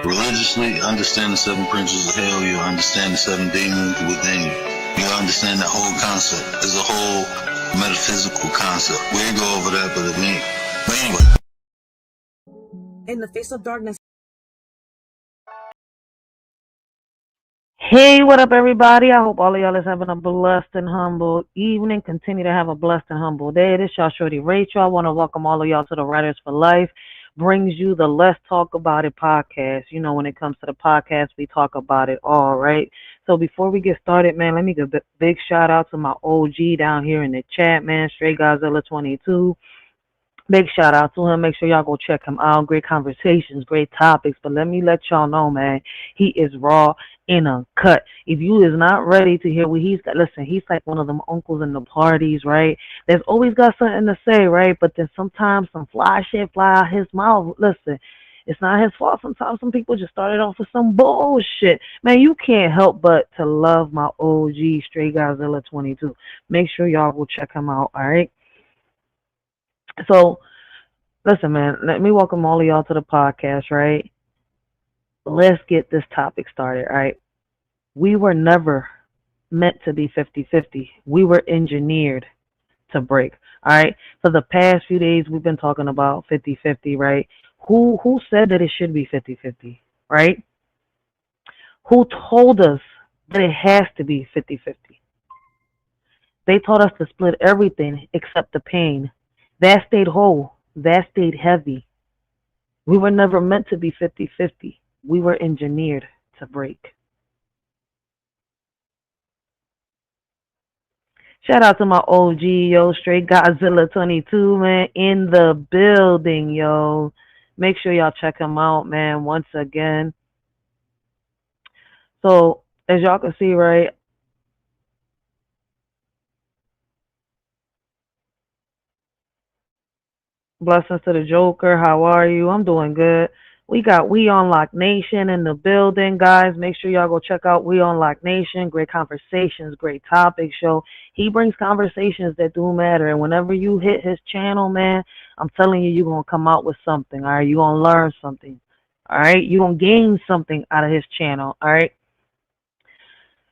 Religiously, understand the 7 principles of hell. You understand the 7 demons within you. You understand that whole concept. It's a whole metaphysical concept. We ain't go over that, but anyway. In the face of darkness. Hey, what up, everybody? I hope all of y'all is having a blessed and humble evening. Continue to have a blessed and humble day. This y'all shorty Racheal. I want to welcome all of y'all to the Writers for Life. Brings you the Let's Talk About It podcast. You know, when it comes to the podcast, we talk about it all, right? So before we get started, man, let me give a big shout out to my OG down here in the chat, man, Straight Godzilla 22. Big shout out to him. Make sure y'all go check him out. Great conversations, great topics. But let me let y'all know, man, he is raw and uncut. If you is not ready to hear what he's got, listen, he's like one of them uncles in the parties, right? There's always got something to say, right? But then sometimes some fly shit fly out his mouth. Listen, it's not his fault. Sometimes some people just started off with some bullshit. Man, you can't help but to love my OG Straight Godzilla 22. Make sure y'all go check him out, all right? So, listen, man, let me welcome all of y'all to the podcast, right? Let's get this topic started, right? We were never meant to be 50-50. We were engineered to break, all right? For the past few days, we've been talking about 50-50, right? Who said that it should be 50-50, right? Who told us that it has to be 50-50? They taught us to split everything except the pain. That stayed whole. That stayed heavy. We were never meant to be 50-50. We were engineered to break. Shout out to my OG, yo, Straight Godzilla 22, man, in the building, yo. Make sure y'all check him out, man, once again. So, as y'all can see, right, blessings to the Joker. How are you? I'm doing good. We got We Unlock Nation in the building, guys. Make sure y'all go check out We Unlock Nation. Great conversations, great topic show. He brings conversations that do matter. And whenever you hit his channel, man, I'm telling you, you're going to come out with something, all right? You're going to learn something, all right? You're going to gain something out of his channel, all right?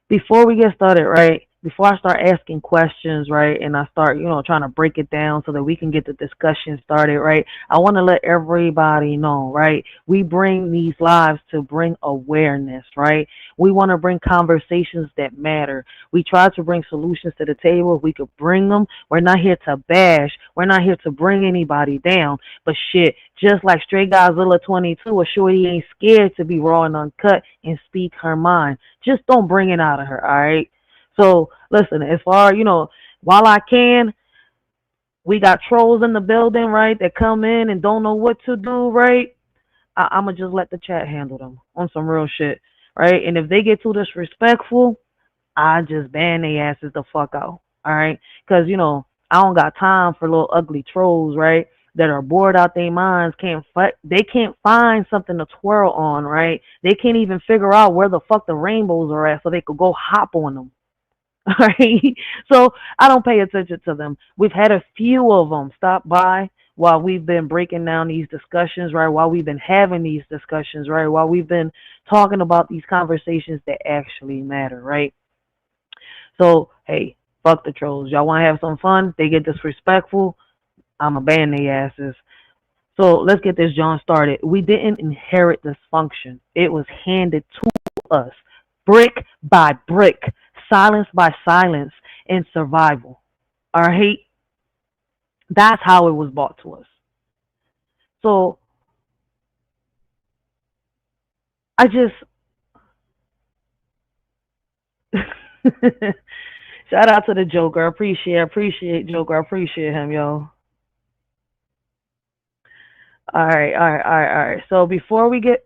Before we get started, right, before I start asking questions, right, and I start, trying to break it down so that we can get the discussion started, right, I want to let everybody know, right, we bring these lives to bring awareness, right? We want to bring conversations that matter. We try to bring solutions to the table if we could bring them. We're not here to bash. We're not here to bring anybody down. But shit, just like Straight Godzilla 22, a shorty ain't scared to be raw and uncut and speak her mind. Just don't bring it out of her, all right? So, listen, as far, while I can, we got trolls in the building, right, that come in and don't know what to do, right? I'm going to just let the chat handle them on some real shit, right? And if they get too disrespectful, I just ban their asses the fuck out, all right? Because, I don't got time for little ugly trolls, right, that are bored out their minds, they can't find something to twirl on, right? They can't even figure out where the fuck the rainbows are at so they could go hop on them. All right. So I don't pay attention to them. We've had a few of them stop by while we've been breaking down these discussions, right? While we've been having these discussions, right? While we've been talking about these conversations that actually matter, right? So, hey, fuck the trolls. Y'all want to have some fun? They get disrespectful, I'm going to ban their asses. So let's get this John started. We didn't inherit dysfunction. It was handed to us, brick by brick, silence by silence, and survival. All right? That's how it was brought to us. So I just shout out to the Joker. Appreciate Joker. Appreciate him, yo. All right. So before we get,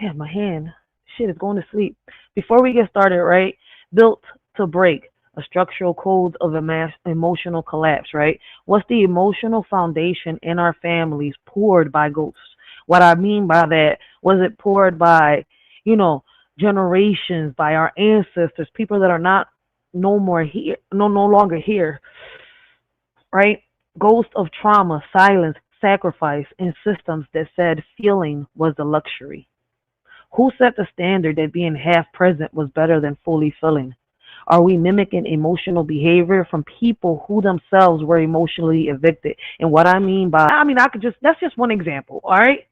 damn, my hand, shit is going to sleep. Before we get started, right? Built to break, a structural code of emotional collapse, right? What's the emotional foundation in our families poured by ghosts? What I mean by that, was it poured by, generations, by our ancestors, people that are not no longer here, right? Ghosts of trauma, silence, sacrifice, and systems that said feeling was a luxury. Who set the standard that being half present was better than fully feeling? Are we mimicking emotional behavior from people who themselves were emotionally evicted? And what I mean by, that's just one example, all right?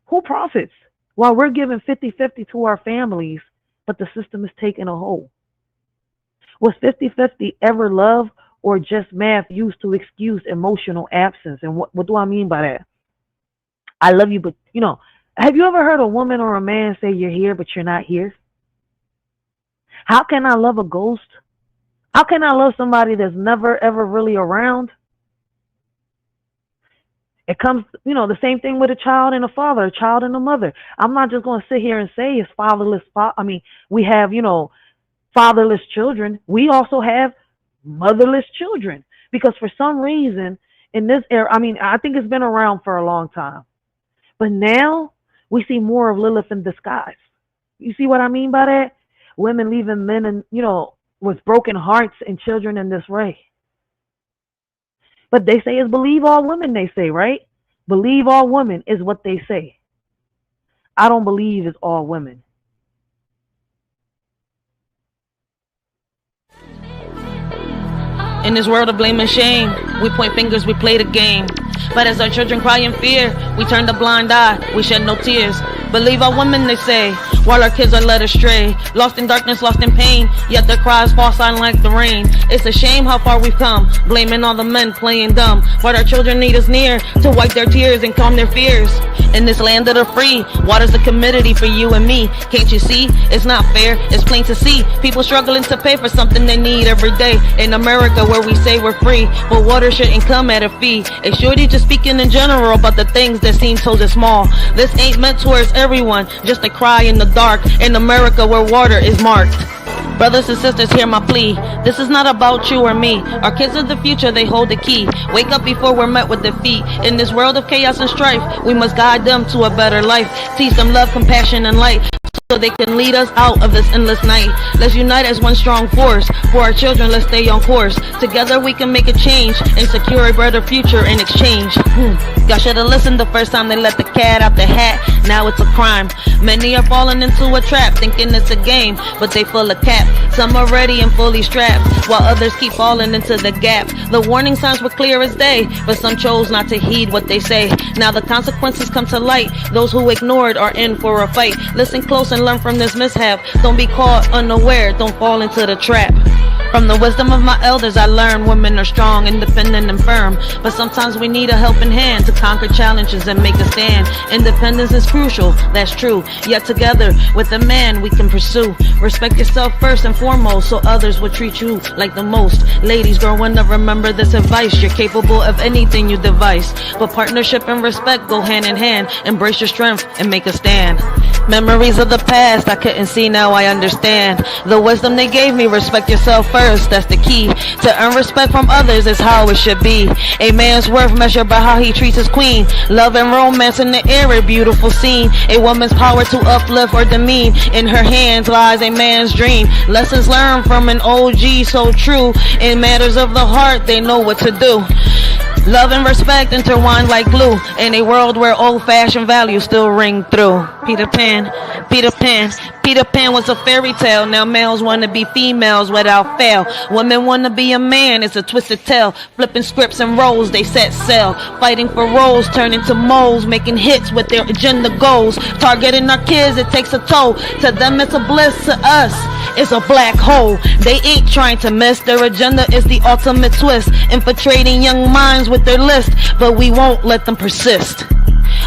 Who profits while we're giving 50-50 to our families, but the system is taking a hold? Was 50-50 ever love or just math used to excuse emotional absence? And what do I mean by that? I love you, but, have you ever heard a woman or a man say you're here, but you're not here? How can I love a ghost? How can I love somebody that's never, ever really around? It comes, the same thing with a child and a father, a child and a mother. I'm not just going to sit here and say it's fatherless. We have, fatherless children. We also have motherless children, because for some reason in this era, I think it's been around for a long time, but now we see more of Lilith in disguise. You see what I mean by that? Women leaving men and, with broken hearts and children in this way. But they say it's believe all women, they say, right? Believe all women is what they say. I don't believe it's all women. In this world of blame and shame, we point fingers, we play the game. But as our children cry in fear, we turn the blind eye, we shed no tears. Believe our women, they say, while our kids are led astray. Lost in darkness, lost in pain, yet their cries fall silent like the rain. It's a shame how far we've come, blaming all the men playing dumb. But our children need us near to wipe their tears and calm their fears. In this land of the free, water's a commodity for you and me. Can't you see? It's not fair, it's plain to see. People struggling to pay for something they need every day. In America where we say we're free, but water shouldn't come at a fee. A shorty just speaking in general about the things that seem so small. This ain't meant towards everyone, just a cry in the dark. In America where water is marked. Brothers and sisters, hear my plea. This is not about you or me. Our kids are the future, they hold the key. Wake up before we're met with defeat. In this world of chaos and strife, we must guide them to a better life. Teach them love, compassion, and light, so they can lead us out of this endless night. Let's unite as one strong force. For our children, let's stay on course. Together we can make a change and secure a better future in exchange. Y'all should have listened the first time they let the cat out the hat. Now it's a crime. Many are falling into a trap, thinking it's a game, but they full of cap. Some are ready and fully strapped, while others keep falling into the gap. The warning signs were clear as day, but some chose not to heed what they say. Now the consequences come to light. Those who ignored are in for a fight. Listen close and learn from this mishap. Don't be caught unaware, don't fall into the trap. From the wisdom of my elders I learned women are strong, independent and firm, but sometimes we need a helping hand to conquer challenges and make a stand. Independence is crucial, that's true, yet together with a man we can pursue. Respect yourself first and foremost, so others will treat you like the most. Ladies growing up, remember this advice: you're capable of anything you devise, but partnership and respect go hand in hand. Embrace your strength and make a stand. Memories of the past I couldn't see, now I understand. The wisdom they gave me: respect yourself first, that's the key. To earn respect from others is how it should be. A man's worth measured by how he treats his queen. Love and romance in the air, a beautiful scene. A woman's power to uplift or demean. In her hands lies a man's dream. Lessons learned from an OG so true. In matters of the heart they know what to do. Love and respect intertwined like glue, in a world where old-fashioned values still ring through. Peter Pan, Peter Pan, Peter Pan was a fairy tale. Now males want to be females without fail. Women want to be a man, it's a twisted tale. Flipping scripts and roles, they set sail. Fighting for roles, turning to moles. Making hits with their agenda goals. Targeting our kids, it takes a toll. To them it's a bliss, to us it's a black hole. They ain't trying to miss, their agenda is the ultimate twist. Infiltrating young minds with their list, but we won't let them persist.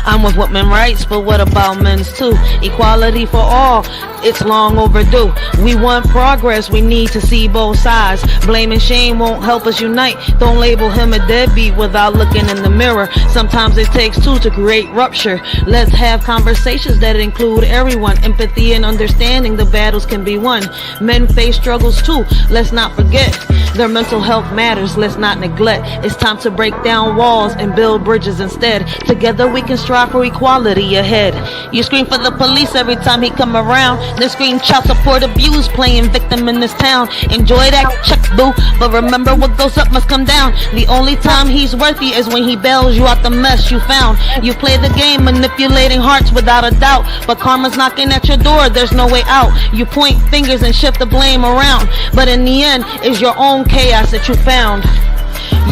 I'm with women's rights, but what about men's too? Equality for all, it's long overdue. We want progress, we need to see both sides. Blame and shame won't help us unite. Don't label him a deadbeat without looking in the mirror. Sometimes it takes two to create rupture. Let's have conversations that include everyone. Empathy and understanding, the battles can be won. Men face struggles too, let's not forget. Their mental health matters, let's not neglect. It's time to break down walls and build bridges instead. Together we can strive for equality ahead. You scream for the police every time he come around, then scream child support abuse, playing victim in this town. Enjoy that check, boo, but remember what goes up must come down. The only time he's worthy is when he bails you out the mess you found. You play the game, manipulating hearts without a doubt, but karma's knocking at your door, there's no way out. You point fingers and shift the blame around, but in the end, it's your own chaos that you found.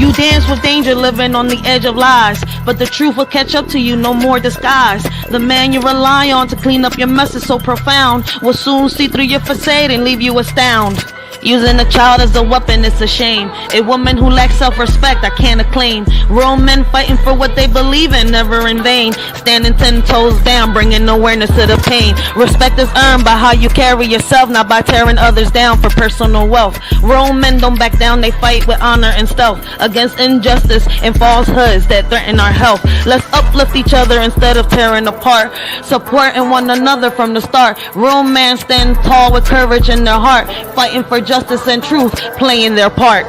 You dance with danger, living on the edge of lies, but the truth will catch up to you, no more disguise. The man you rely on to clean up your mess is so profound, will soon see through your facade and leave you astounded. Using a child as a weapon, it's a shame. A woman who lacks self-respect, I can't acclaim. Real men fighting for what they believe in, never in vain. Standing 10 toes down, bringing awareness to the pain. Respect is earned by how you carry yourself, not by tearing others down for personal wealth. Real men don't back down, they fight with honor and stealth against injustice and falsehoods that threaten our health. Let's uplift each other instead of tearing apart, supporting one another from the start. Real men stand tall with courage in their heart, fighting for justice and truth, playing their part.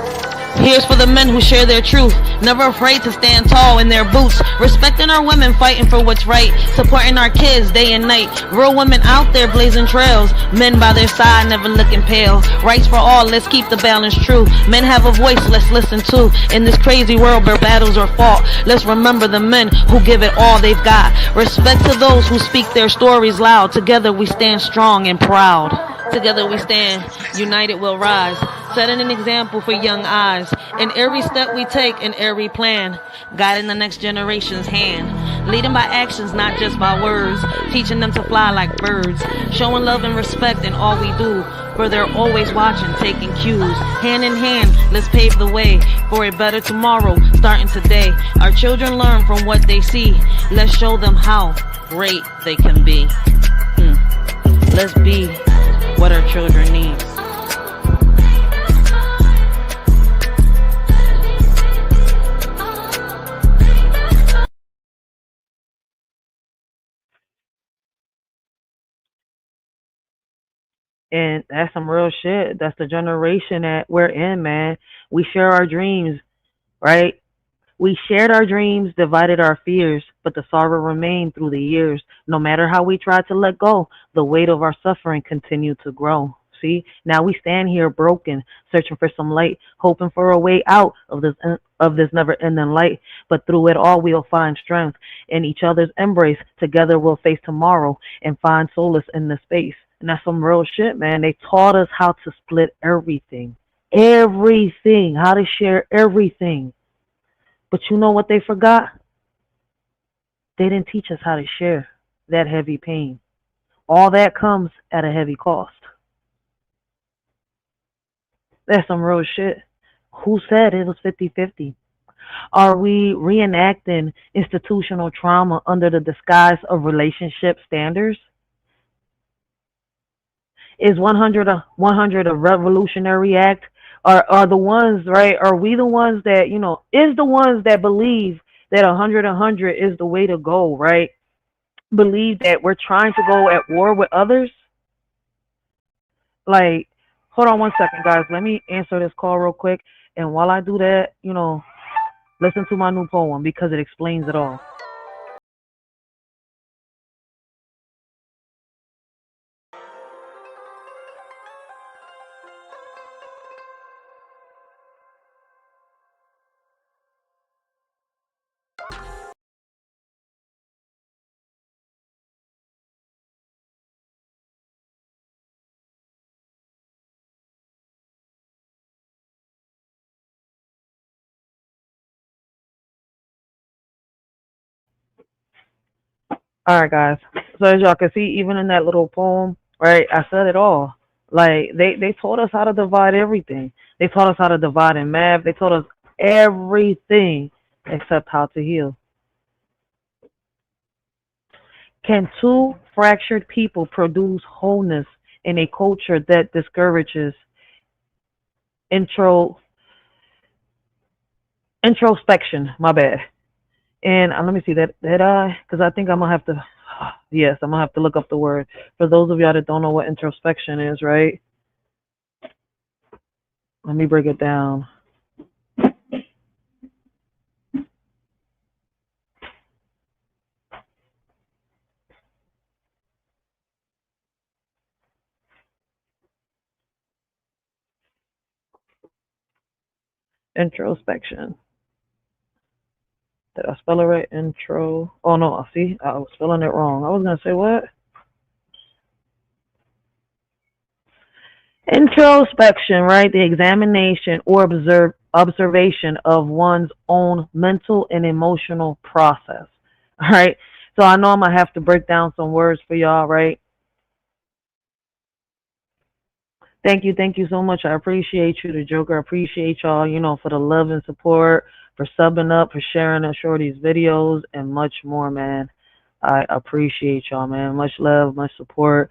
Here's for the men who share their truth, never afraid to stand tall in their boots, respecting our women, fighting for what's right, supporting our kids day and night. Real women out there blazing trails, men by their side never looking pale. Rights for all, let's keep the balance true. Men have a voice, let's listen to. In this crazy world where battles are fought, let's remember the men who give it all they've got. Respect to those who speak their stories loud. Together we stand strong and proud. Together we stand, united we'll rise, setting an example for young eyes. In every step we take, in every plan, guiding the next generation's hand. Leading by actions, not just by words, teaching them to fly like birds. Showing love and respect in all we do, for they're always watching, taking cues. Hand in hand, let's pave the way for a better tomorrow, starting today. Our children learn from what they see. Let's show them how great they can be. Let's be what our children need. And that's some real shit. That's the generation that we're in, man. We share our dreams, right? We shared our dreams, divided our fears, but the sorrow remained through the years. No matter how we tried to let go, the weight of our suffering continued to grow. See, now we stand here broken, searching for some light, hoping for a way out of this never-ending light. But through it all, we'll find strength in each other's embrace. Together, we'll face tomorrow and find solace in the space. And that's some real shit, man. They taught us how to split everything, how to share everything. But you know what they forgot? They didn't teach us how to share that heavy pain. All that comes at a heavy cost. That's some real shit. Who said it was 50-50? Are we reenacting institutional trauma under the disguise of relationship standards? Is 100 a revolutionary act? Are the ones, right? Are we the ones that, is the ones that believe that 100 is the way to go, right? Believe that we're trying to go at war with others? Like, hold on one second, guys. Let me answer this call real quick. And while I do that, listen to my new poem because it explains it all. All right, guys. So as y'all can see, even in that little poem, right, I said it all. Like, they taught us how to divide everything. They taught us how to divide in math. They taught us everything except how to heal. Can two fractured people produce wholeness in a culture that discourages introspection? My bad. And let me see that I, because I think I'm gonna have to. Yes, I'm gonna have to look up the word. For those of y'all that don't know what introspection is, right? Let me break it down. Introspection. Did I spell it right? Intro. Oh no, see, I was spelling it wrong. I was gonna say what? Introspection, right? The examination or observation of one's own mental and emotional process. All right. So I know I'm gonna have to break down some words for y'all, right? Thank you so much. I appreciate you, the Joker. I appreciate y'all, you know, for the love and support, for subbing up, for sharing the Shorty's videos, and much more, man. I appreciate y'all, man. Much love, much support.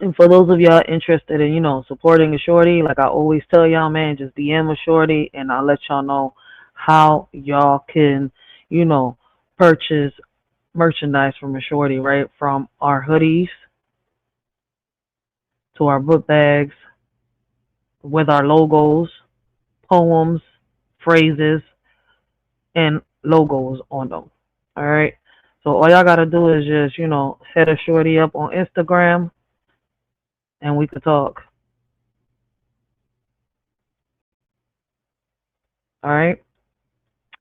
And for those of y'all interested in, you know, supporting a Shorty, like I always tell y'all, man, just DM a Shorty, and I'll let y'all know how y'all can, you know, purchase merchandise from a Shorty, right? From our hoodies to our book bags with our logos, poems, phrases, and logos on them. All right. So all y'all got to do is just, you know, hit a Shorty up on Instagram and we could talk. All right.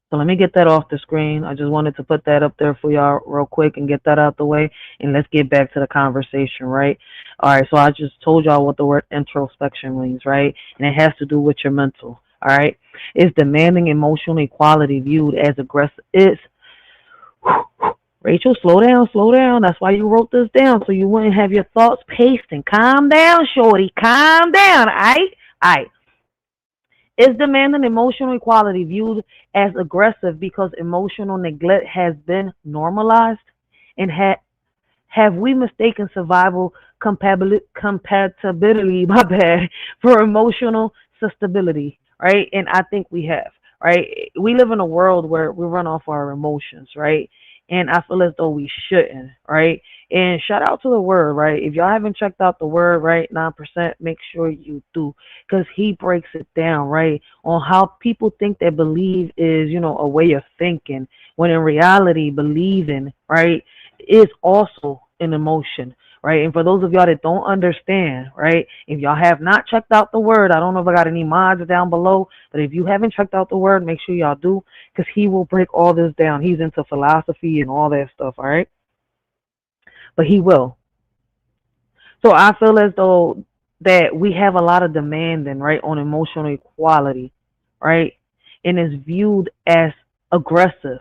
So let me get that off the screen. I just wanted to put that up there for y'all real quick and get that out the way. And let's get back to the conversation, right? All right, so I just told y'all what the word introspection means, right? And it has to do with your mental, all right? Is demanding emotional equality viewed as aggressive? Rachel, slow down. That's why you wrote this down, so you wouldn't have your thoughts pasting. Calm down, Shorty. Calm down, all right? Is demanding emotional equality viewed as aggressive because emotional neglect has been normalized? And have we mistaken survival compatibility, my bad, for emotional stability, right? And I think we have, right? We live in a world where we run off our emotions, right? And I feel as though we shouldn't, right? And shout out to the word, right? If y'all haven't checked out the word, right, 9%, make sure you do, because he breaks it down, right, on how people think that believe is, you know, a way of thinking, when in reality, believing, right, is also an emotion, right? And for those of y'all that don't understand, right, if y'all have not checked out the word, I don't know if I got any mods down below, but if you haven't checked out the word, make sure y'all do, because he will break all this down. He's into philosophy and all that stuff, all right? But he will. So I feel as though that we have a lot of demanding, right, on emotional equality, right? And is viewed as aggressive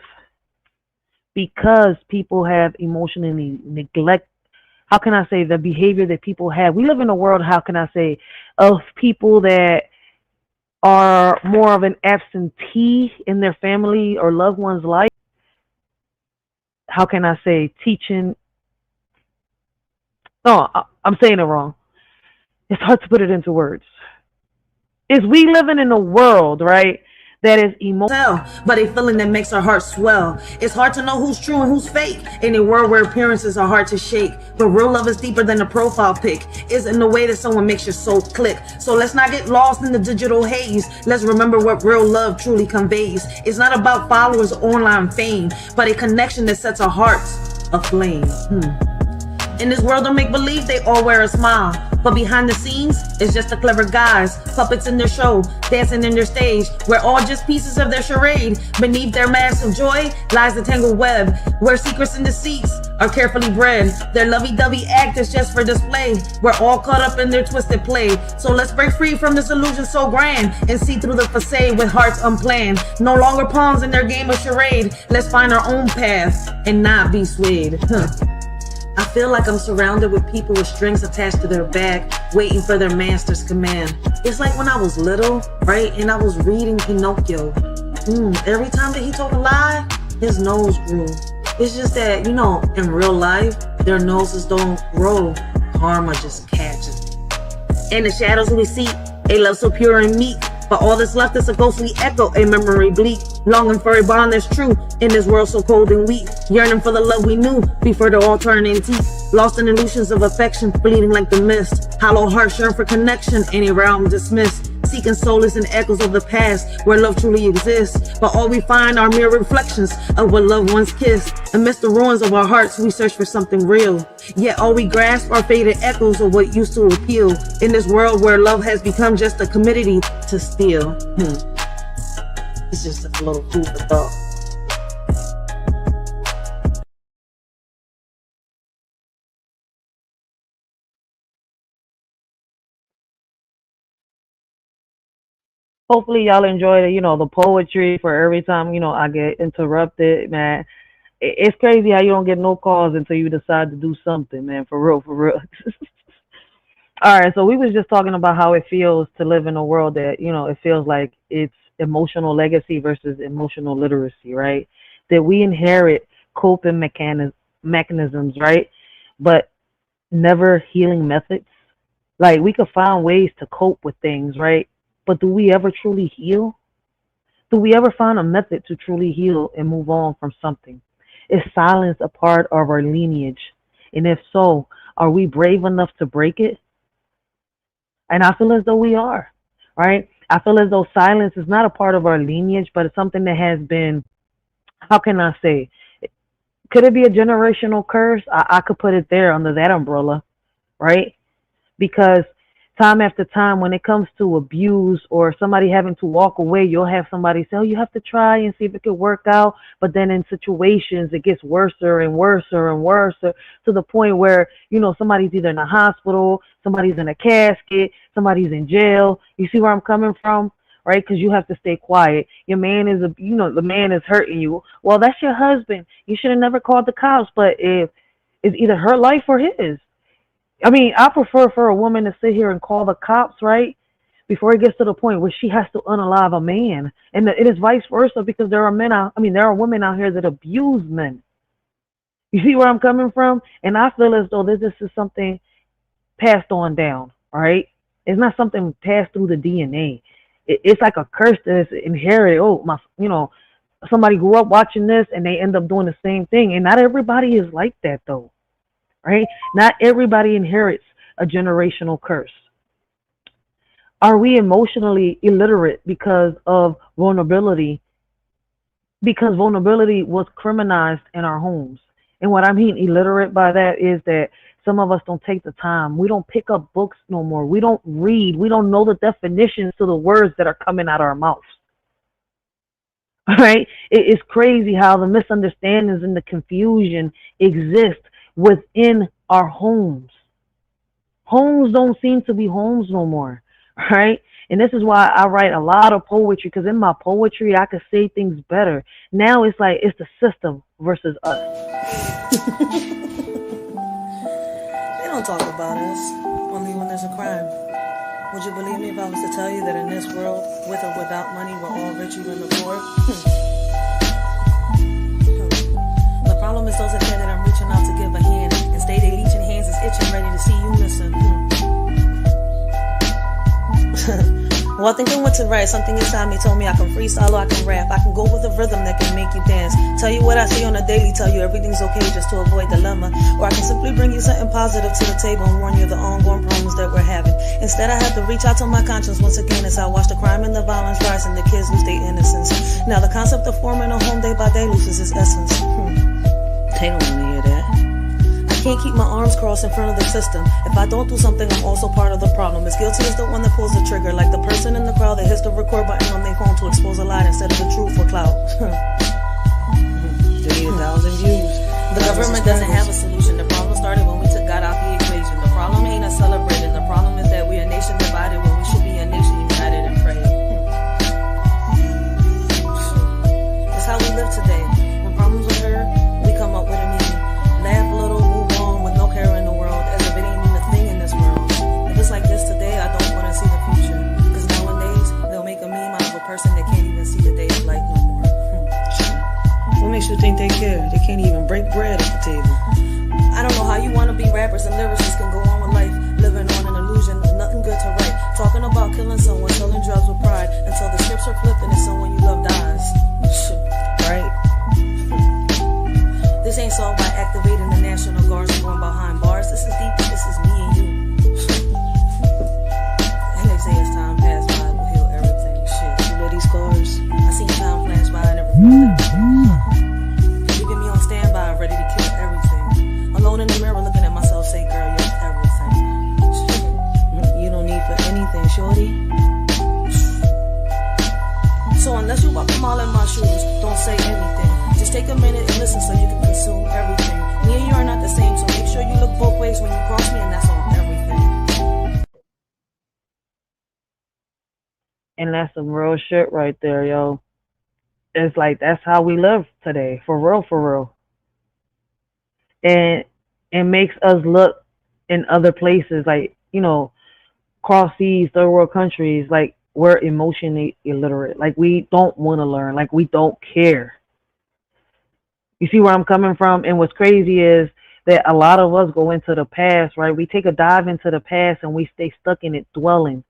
because people have emotionally neglect. How can I say the behavior that people have? We live in a world, how can I say, of people that are more of an absentee in their family or loved one's life. How can I say teaching? No, I'm saying it wrong. It's hard to put it into words. Is we living in a world, right, that is emotional, but a feeling that makes our heart swell. It's hard to know who's true and who's fake in a world where appearances are hard to shake. But real love is deeper than a profile pic. It's in the way that someone makes your soul click. So let's not get lost in the digital haze. Let's remember what real love truly conveys. It's not about followers or online fame, but a connection that sets our hearts aflame. In this world of make-believe, they all wear a smile. But behind the scenes, it's just the clever guys, puppets in their show, dancing in their stage. We're all just pieces of their charade. Beneath their mask of joy lies the tangled web, where secrets and deceits are carefully bred. Their lovey-dovey act is just for display. We're all caught up in their twisted play. So let's break free from this illusion so grand and see through the facade with hearts unplanned. No longer pawns in their game of charade. Let's find our own path and not be swayed. I feel like I'm surrounded with people with strings attached to their back, waiting for their master's command. It's like when I was little, right, and I was reading Pinocchio. Every time that he told a lie, his nose grew. It's just that, you know, in real life, their noses don't grow. Karma just catches. In the shadows we see a love so pure and meek, but all that's left is a ghostly echo, a memory bleak, longing for a bond that's true in this world so cold and weak, yearning for the love we knew before the all turned antique, lost in illusions of affection, bleeding like the mist, hollow hearts yearn for connection, any realm dismissed, seeking solace in echoes of the past where love truly exists. But all we find are mere reflections of what loved ones kissed. Amidst the ruins of our hearts, we search for something real. Yet all we grasp are faded echoes of what used to appeal. In this world where love has become just a commodity to steal. It's just a little food for thought. Hopefully y'all enjoy the poetry for every time, I get interrupted, man. It's crazy how you don't get no calls until you decide to do something, man, for real, for real. All right, so we was just talking about how it feels to live in a world that, it feels like it's emotional legacy versus emotional literacy, right? That we inherit coping mechanisms, right? But never healing methods. Like, we could find ways to cope with things, right? But do we ever truly heal? Do we ever find a method to truly heal and move on from something? Is silence a part of our lineage? And if so, are we brave enough to break it? And I feel as though we are, right? I feel as though silence is not a part of our lineage, but it's something that has been, how can I say, could it be a generational curse? I could put it there under that umbrella, right? Because time after time, when it comes to abuse or somebody having to walk away, you'll have somebody say, oh, you have to try and see if it could work out. But then in situations, it gets worse and worse and worse to the point where, somebody's either in a hospital, somebody's in a casket, somebody's in jail. You see where I'm coming from? Right? Because you have to stay quiet. Your man is, the man is hurting you. Well, that's your husband. You should have never called the cops. But if it's either her life or his. I mean, I prefer for a woman to sit here and call the cops, right, before it gets to the point where she has to unalive a man. And it is vice versa, because there are women out here that abuse men. You see where I'm coming from? And I feel as though this is something passed on down, all right? It's not something passed through the DNA. It's like a curse that's inherited. Oh, somebody grew up watching this and they end up doing the same thing. And not everybody is like that, though. Right? Not everybody inherits a generational curse. Are we emotionally illiterate because of vulnerability? Because vulnerability was criminalized in our homes. And what I mean illiterate by that is that some of us don't take the time. We don't pick up books no more. We don't read. We don't know the definitions to the words that are coming out of our mouths. All right? It's crazy how the misunderstandings and the confusion exist within our homes. Homes don't seem to be homes no more, right? And this is why I write a lot of poetry, because in my poetry, I could say things better. Now it's like it's the system versus us. They don't talk about us, only when there's a crime. Would you believe me if I was to tell you that in this world, with or without money, we're all rich, even the poor? The problem is those that care that I'm reaching out to give a hand and stay they leeching hands is itching, ready to see you missing. Well, thinking what to write, something inside me told me I can freestyle or I can rap. I can go with a rhythm that can make you dance. Tell you what I see on a daily, tell you everything's okay just to avoid dilemma. Or I can simply bring you something positive to the table and warn you of the ongoing problems that we're having. Instead, I have to reach out to my conscience once again as I watch the crime and the violence rise and the kids lose their innocence. Now the concept of forming a home day by day loses its essence. They don't want to hear that. I can't keep my arms crossed in front of the system. If I don't do something, I'm also part of the problem. As guilty as the one that pulls the trigger, like the person in the crowd that hits the record button on their phone to expose a lie instead of the truth for clout. They need 1,000 views. The government doesn't have a solution. The problem started when we took God out the equation. The problem ain't us celebrating. The problem is that we're a nation divided when we should be a nation united and praying. That's how we live today. When problems occur, we come up with a meaning. Laugh a little, move on with no care in the world, as if it ain't even a thing in this world. If it's like this today, I don't want to see the future. Because nowadays, they'll make a meme out of a person that can't even see the day of light no more. What makes you think they care? They can't even break bread at the table. I don't know how you want to be rappers and lyricists can go on with life, living on an illusion of nothing good to write. Talking about killing someone, selling drugs with pride, until the scripts are flipped and it's someone you love dies. Right? This ain't solved by activating the National Guards and going behind bars. This is deep, this is me and you. And they say as time passed by, Unless you walk a mile in my shoes, don't say anything. Just take a minute and listen so you can consume everything. Me and you are not the same, so make sure you look both ways when you cross me, and that's on everything. And that's some real shit right there, yo. It's like that's how we live today, for real, for real. And it makes us look in other places, like, you know, cross seas, third world countries, like we're emotionally illiterate. Like we don't want to learn. Like we don't care. You see where I'm coming from? And what's crazy is that a lot of us go into the past, right? We take a dive into the past and we stay stuck in it, dwelling,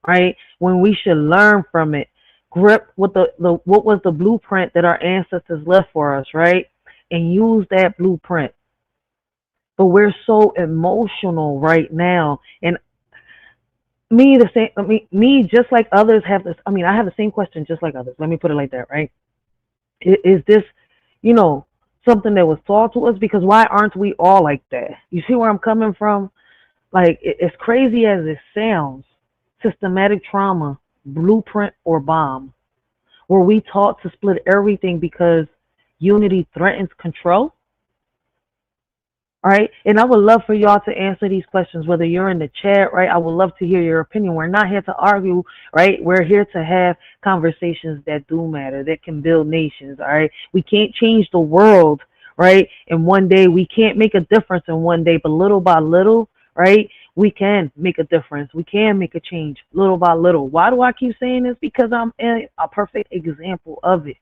right? When we should learn from it, grip what what was the blueprint that our ancestors left for us, right? And use that blueprint. But we're so emotional right now, and me the same. Me just like others have this. I mean, I have the same question just like others. Let me put it like that, right? Is this, you know, something that was taught to us? Because why aren't we all like that? You see where I'm coming from? Like, as crazy as it sounds, systematic trauma, blueprint or bomb. Were we taught to split everything because unity threatens control? All right. And I would love for y'all to answer these questions, whether you're in the chat, right? I would love to hear your opinion. We're not here to argue, right? We're here to have conversations that do matter, that can build nations. All right. We can't change the world, right? In one day, we can't make a difference in one day, but little by little, right? We can make a difference. We can make a change little by little. Why do I keep saying this? Because I'm a perfect example of it.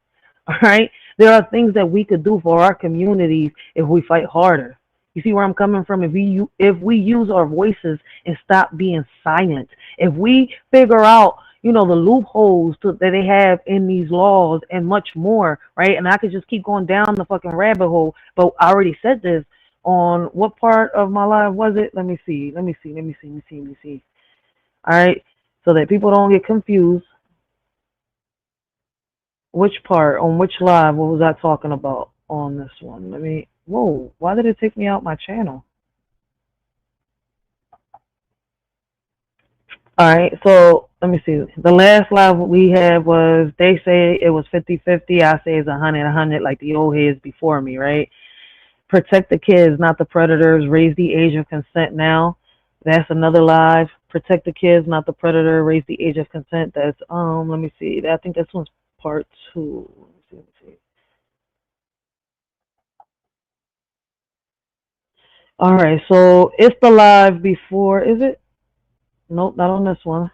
All right. There are things that we could do for our communities if we fight harder. You see where I'm coming from? If we use our voices and stop being silent, if we figure out, you know, the loopholes that they have in these laws and much more, right? And I could just keep going down the fucking rabbit hole, but I already said this on what part of my life was it? Let me see. All right, so that people don't get confused. Which part, on which live, what was I talking about on this one? Whoa, why did it take me out my channel? All right, so let me see. The last live we had was, they say it was 50-50. I say it's 100-100, like the old heads before me, right? Protect the kids, not the predators. Raise the age of consent now. That's another live. Protect the kids, not the predator. Raise the age of consent. That's, let me see. I think this one's part 2. Let me see. All right, so it's the live before, is it? Nope, not on this one.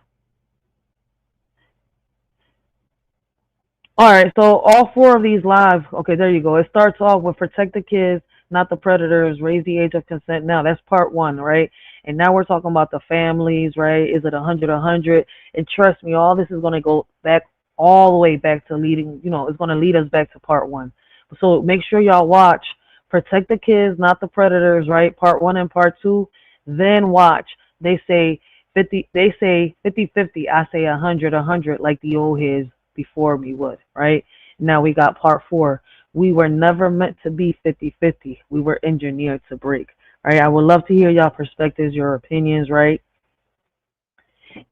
All right, so all 4 of these live, okay, there you go. It starts off with protect the kids, not the predators, raise the age of consent. Now, that's part 1, right? And now we're talking about the families, right? Is it 100-100? And trust me, all this is going to go back all the way back to leading, you know, it's going to lead us back to part 1. So make sure y'all watch protect the kids, not the predators, right? Part 1 and part 2. Then watch. They say 50. They say 50-50. I say 100-100, like the old heads before me would, right? Now we got part 4. We were never meant to be 50-50. We were engineered to break, right? I would love to hear y'all perspectives, your opinions, right?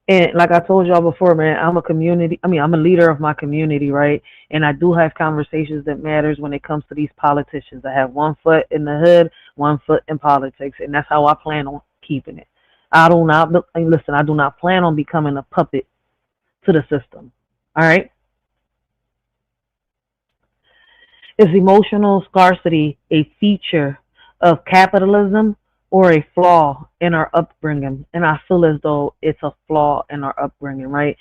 And like I told y'all before, man, I'm a leader of my community, right? And I do have conversations that matters when it comes to these politicians. I have 1 foot in the hood, 1 foot in politics, and that's how I plan on keeping it. I do not plan on becoming a puppet to the system, all right? Is emotional scarcity a feature of capitalism or a flaw in our upbringing? And I feel as though it's a flaw in our upbringing, right?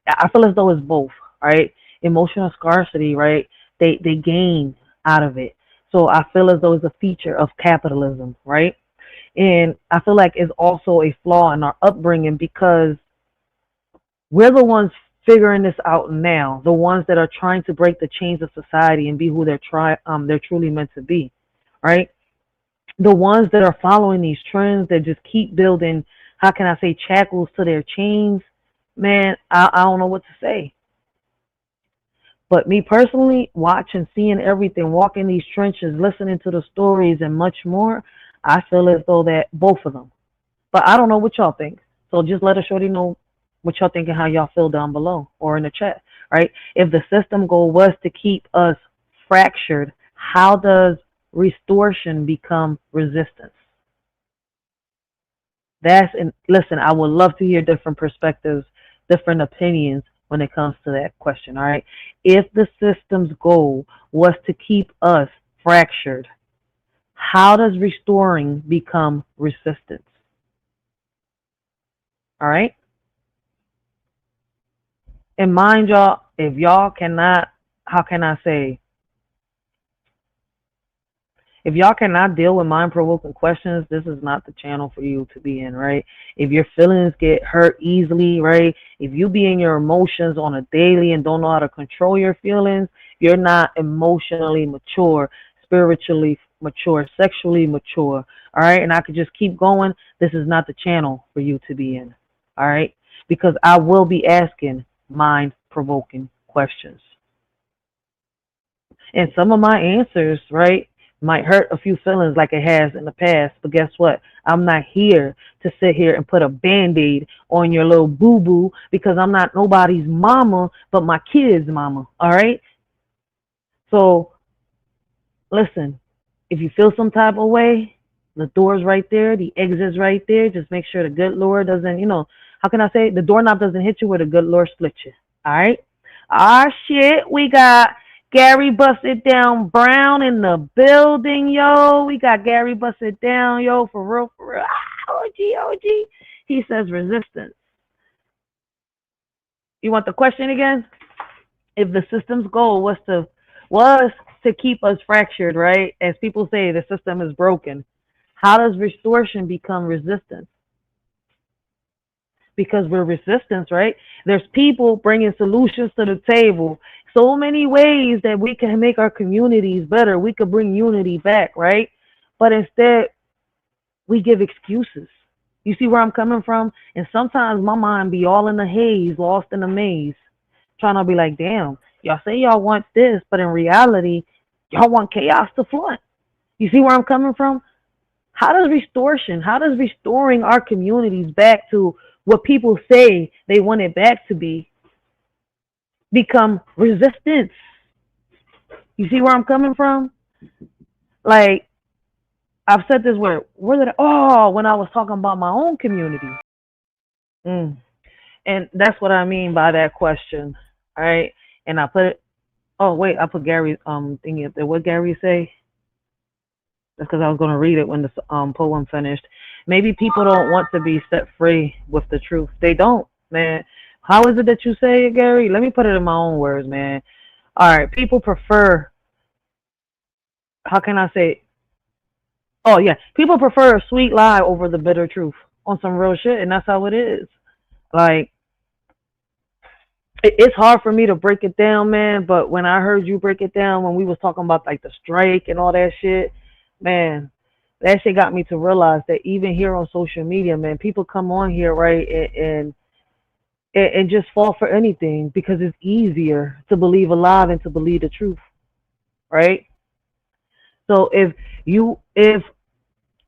I feel as though it's both, right? Emotional scarcity, right? They gain out of it. So I feel as though it's a feature of capitalism, right? And I feel like it's also a flaw in our upbringing because we're the ones figuring this out now, the ones that are trying to break the chains of society and be who they're truly meant to be, right? The ones that are following these trends that just keep building, how can I say, shackles to their chains, man, I don't know what to say. But me personally, watching, seeing everything, walking these trenches, listening to the stories and much more, I feel as though that both of them. But I don't know what y'all think. So just let a shorty know what y'all think and how y'all feel down below or in the chat. right? If the system goal was to keep us fractured, how does restoration become resistance? Listen, I would love to hear different perspectives, different opinions when it comes to that question, all right? If the system's goal was to keep us fractured, how does restoring become resistance? All right? And mind y'all, if y'all cannot, how can I say, if y'all cannot deal with mind-provoking questions, this is not the channel for you to be in, right? If your feelings get hurt easily, right? If you be in your emotions on a daily and don't know how to control your feelings, you're not emotionally mature, spiritually mature, sexually mature, all right? And I could just keep going. This is not the channel for you to be in, all right? Because I will be asking mind-provoking questions. And some of my answers, right, might hurt a few feelings like it has in the past, but guess what? I'm not here to sit here and put a Band-Aid on your little boo-boo, because I'm not nobody's mama but my kid's mama, all right? So, listen, if you feel some type of way, the door's right there, the exit's right there. Just make sure the good Lord doesn't, how can I say, the doorknob doesn't hit you where the good Lord split you, all right? Ah, shit, we got Gary Busted Down Brown in the building, yo. We got Gary Busted Down, yo, for real, for real. Ah, OG. He says resistance. You want the question again? If the system's goal was to keep us fractured, right? As people say, the system is broken. How does restoration become resistance? Because we're resistance, right? There's people bringing solutions to the table. So many ways that we can make our communities better. We could bring unity back, right? But instead, we give excuses. You see where I'm coming from? And sometimes my mind be all in the haze, lost in the maze, trying to be like, damn, y'all say y'all want this, but in reality, y'all want chaos to flood. You see where I'm coming from? How does restoring our communities back to what people say they want it back to be become resistance? You see where I'm coming from? Like, I've said this word. When I was talking about my own community. And that's what I mean by that question. All right. And I put Gary's thingy up there. What Gary say? That's because I was going to read it when the poem finished. Maybe people don't want to be set free with the truth. They don't, man. How is it that you say it, Gary? Let me put it in my own words, man. All right. People prefer, how can I say? Oh, yeah. People prefer a sweet lie over the bitter truth on some real shit. And that's how it is. Like, it's hard for me to break it down, man. But when I heard you break it down, when we was talking about like the strike and all that shit, man, that shit got me to realize that even here on social media, man, people come on here, right, and just fall for anything because it's easier to believe a lie than to believe the truth, right? So if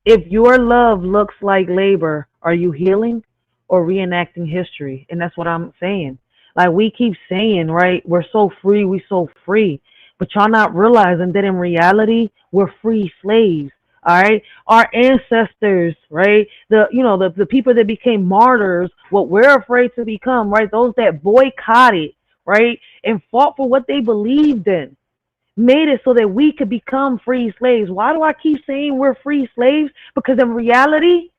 your love looks like labor, are you healing or reenacting history? And that's what I'm saying. Like, we keep saying, right, we're so free, but y'all not realizing that in reality, we're free slaves. All right. Our ancestors, right? The people that became martyrs, what we're afraid to become, right? Those that boycotted, right? And fought for what they believed in, made it so that we could become free slaves. Why do I keep saying we're free slaves? Because in reality,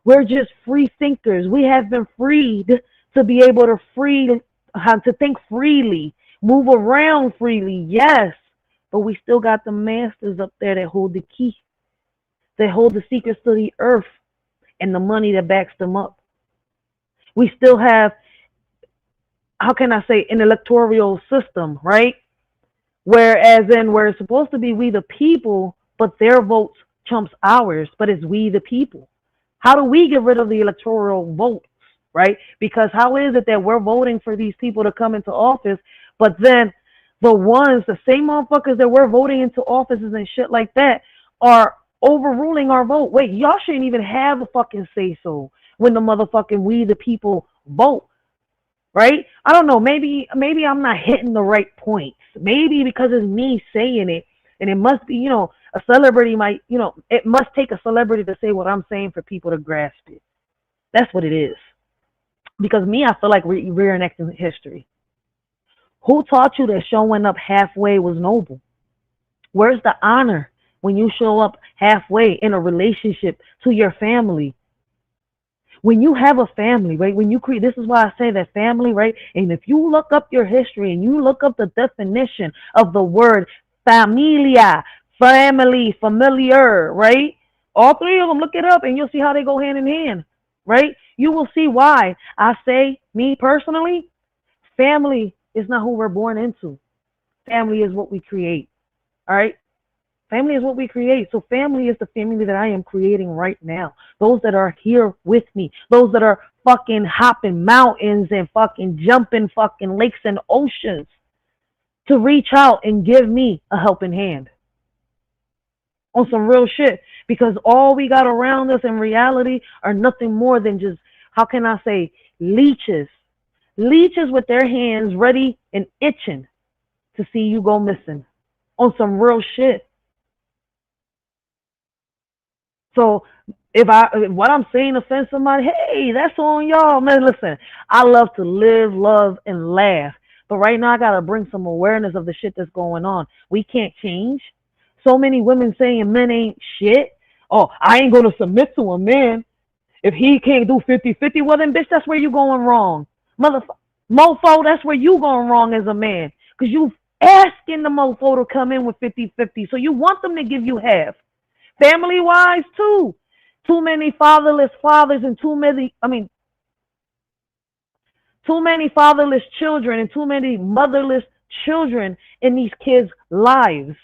we're just free thinkers. We have been freed to be able to think freely, move around freely. Yes. But we still got the masters up there that hold the key. They hold the secrets to the earth and the money that backs them up. We still have, how can I say, an electoral system, right? Whereas where it's supposed to be we the people, but their votes trumps ours, but it's we the people. How do we get rid of the electoral votes, right? Because how is it that we're voting for these people to come into office, but then the same motherfuckers that we're voting into offices and shit like that are overruling our vote? Wait, y'all shouldn't even have a fucking say so when the motherfucking we the people vote. right? I don't know. Maybe I'm not hitting the right points. Maybe because it's me saying it, and it must be, a celebrity might, it must take a celebrity to say what I'm saying for people to grasp it. That's what it is. Because me, I feel like we're reenacting history. Who taught you that showing up halfway was noble? Where's the honor when you show up halfway in a relationship to your family? When you have a family, right? When you create, this is why I say that family, right? And if you look up your history and you look up the definition of the word familia, family, familiar, right? All three of them, look it up and you'll see how they go hand in hand, right? You will see why I say, me personally, family is not who we're born into. Family is what we create, all right? Family is what we create. So family is the family that I am creating right now. Those that are here with me. Those that are fucking hopping mountains and fucking jumping fucking lakes and oceans to reach out and give me a helping hand. On some real shit. Because all we got around us in reality are nothing more than just, how can I say, leeches. Leeches with their hands ready and itching to see you go missing. On some real shit. So if what I'm saying offends somebody, hey, that's on y'all, man. Listen, I love to live, love, and laugh. But right now I gotta bring some awareness of the shit that's going on. We can't change. So many women saying men ain't shit. Oh, I ain't gonna submit to a man. If he can't do 50-50, well then bitch, that's where you going wrong. Mofo, that's where you going wrong as a man. Because you asking the mofo to come in with 50-50. So you want them to give you half. Family wise too. Too many fatherless fathers and too many fatherless children and too many motherless children in these kids' lives.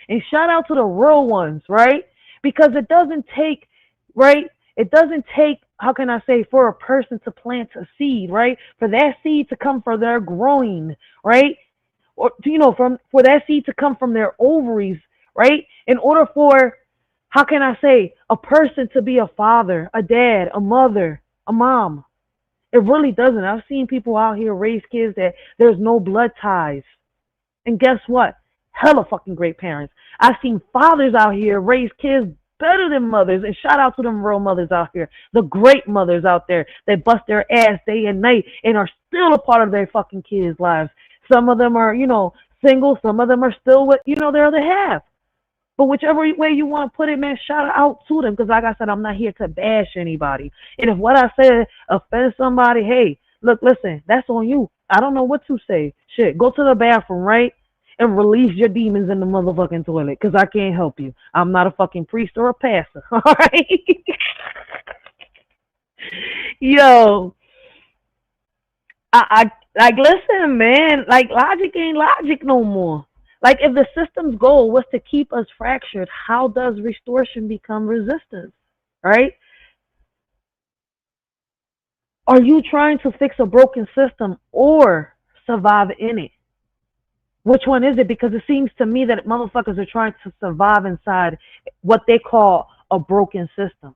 And shout out to the real ones, right? Because it doesn't take, right? It doesn't take, how can I say, for a person to plant a seed, right? For that seed to come from their groin, right? Or, for that seed to come from their ovaries, right? In order for, how can I say, a person to be a father, a dad, a mother, a mom. It really doesn't. I've seen people out here raise kids that there's no blood ties. And guess what? Hella fucking great parents. I've seen fathers out here raise kids better than mothers. And shout out to them real mothers out here. The great mothers out there that bust their ass day and night and are still a part of their fucking kids' lives. Some of them are, single. Some of them are still with, their other half. But whichever way you want to put it, man, shout out to them. Because like I said, I'm not here to bash anybody. And if what I said offends somebody, hey, look, listen, that's on you. I don't know what to say. Shit, go to the bathroom, right? And release your demons in the motherfucking toilet. Because I can't help you. I'm not a fucking priest or a pastor. All right? Yo. I listen, man. Like, logic ain't logic no more. Like, if the system's goal was to keep us fractured, how does restoration become resistance, right? Are you trying to fix a broken system or survive in it? Which one is it? Because it seems to me that motherfuckers are trying to survive inside what they call a broken system.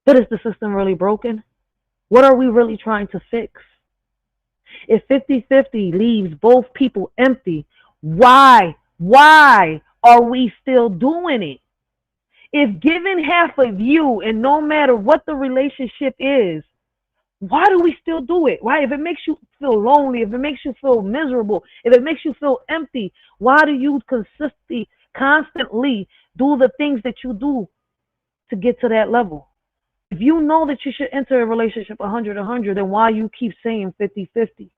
But is the system really broken? What are we really trying to fix? If 50-50 leaves both people empty, why are we still doing it? If given half of you and no matter what the relationship is, why do we still do it? Why? If it makes you feel lonely, if it makes you feel miserable, if it makes you feel empty, why do you constantly do the things that you do to get to that level? If you know that you should enter a relationship 100-100, then why you keep saying 50-50?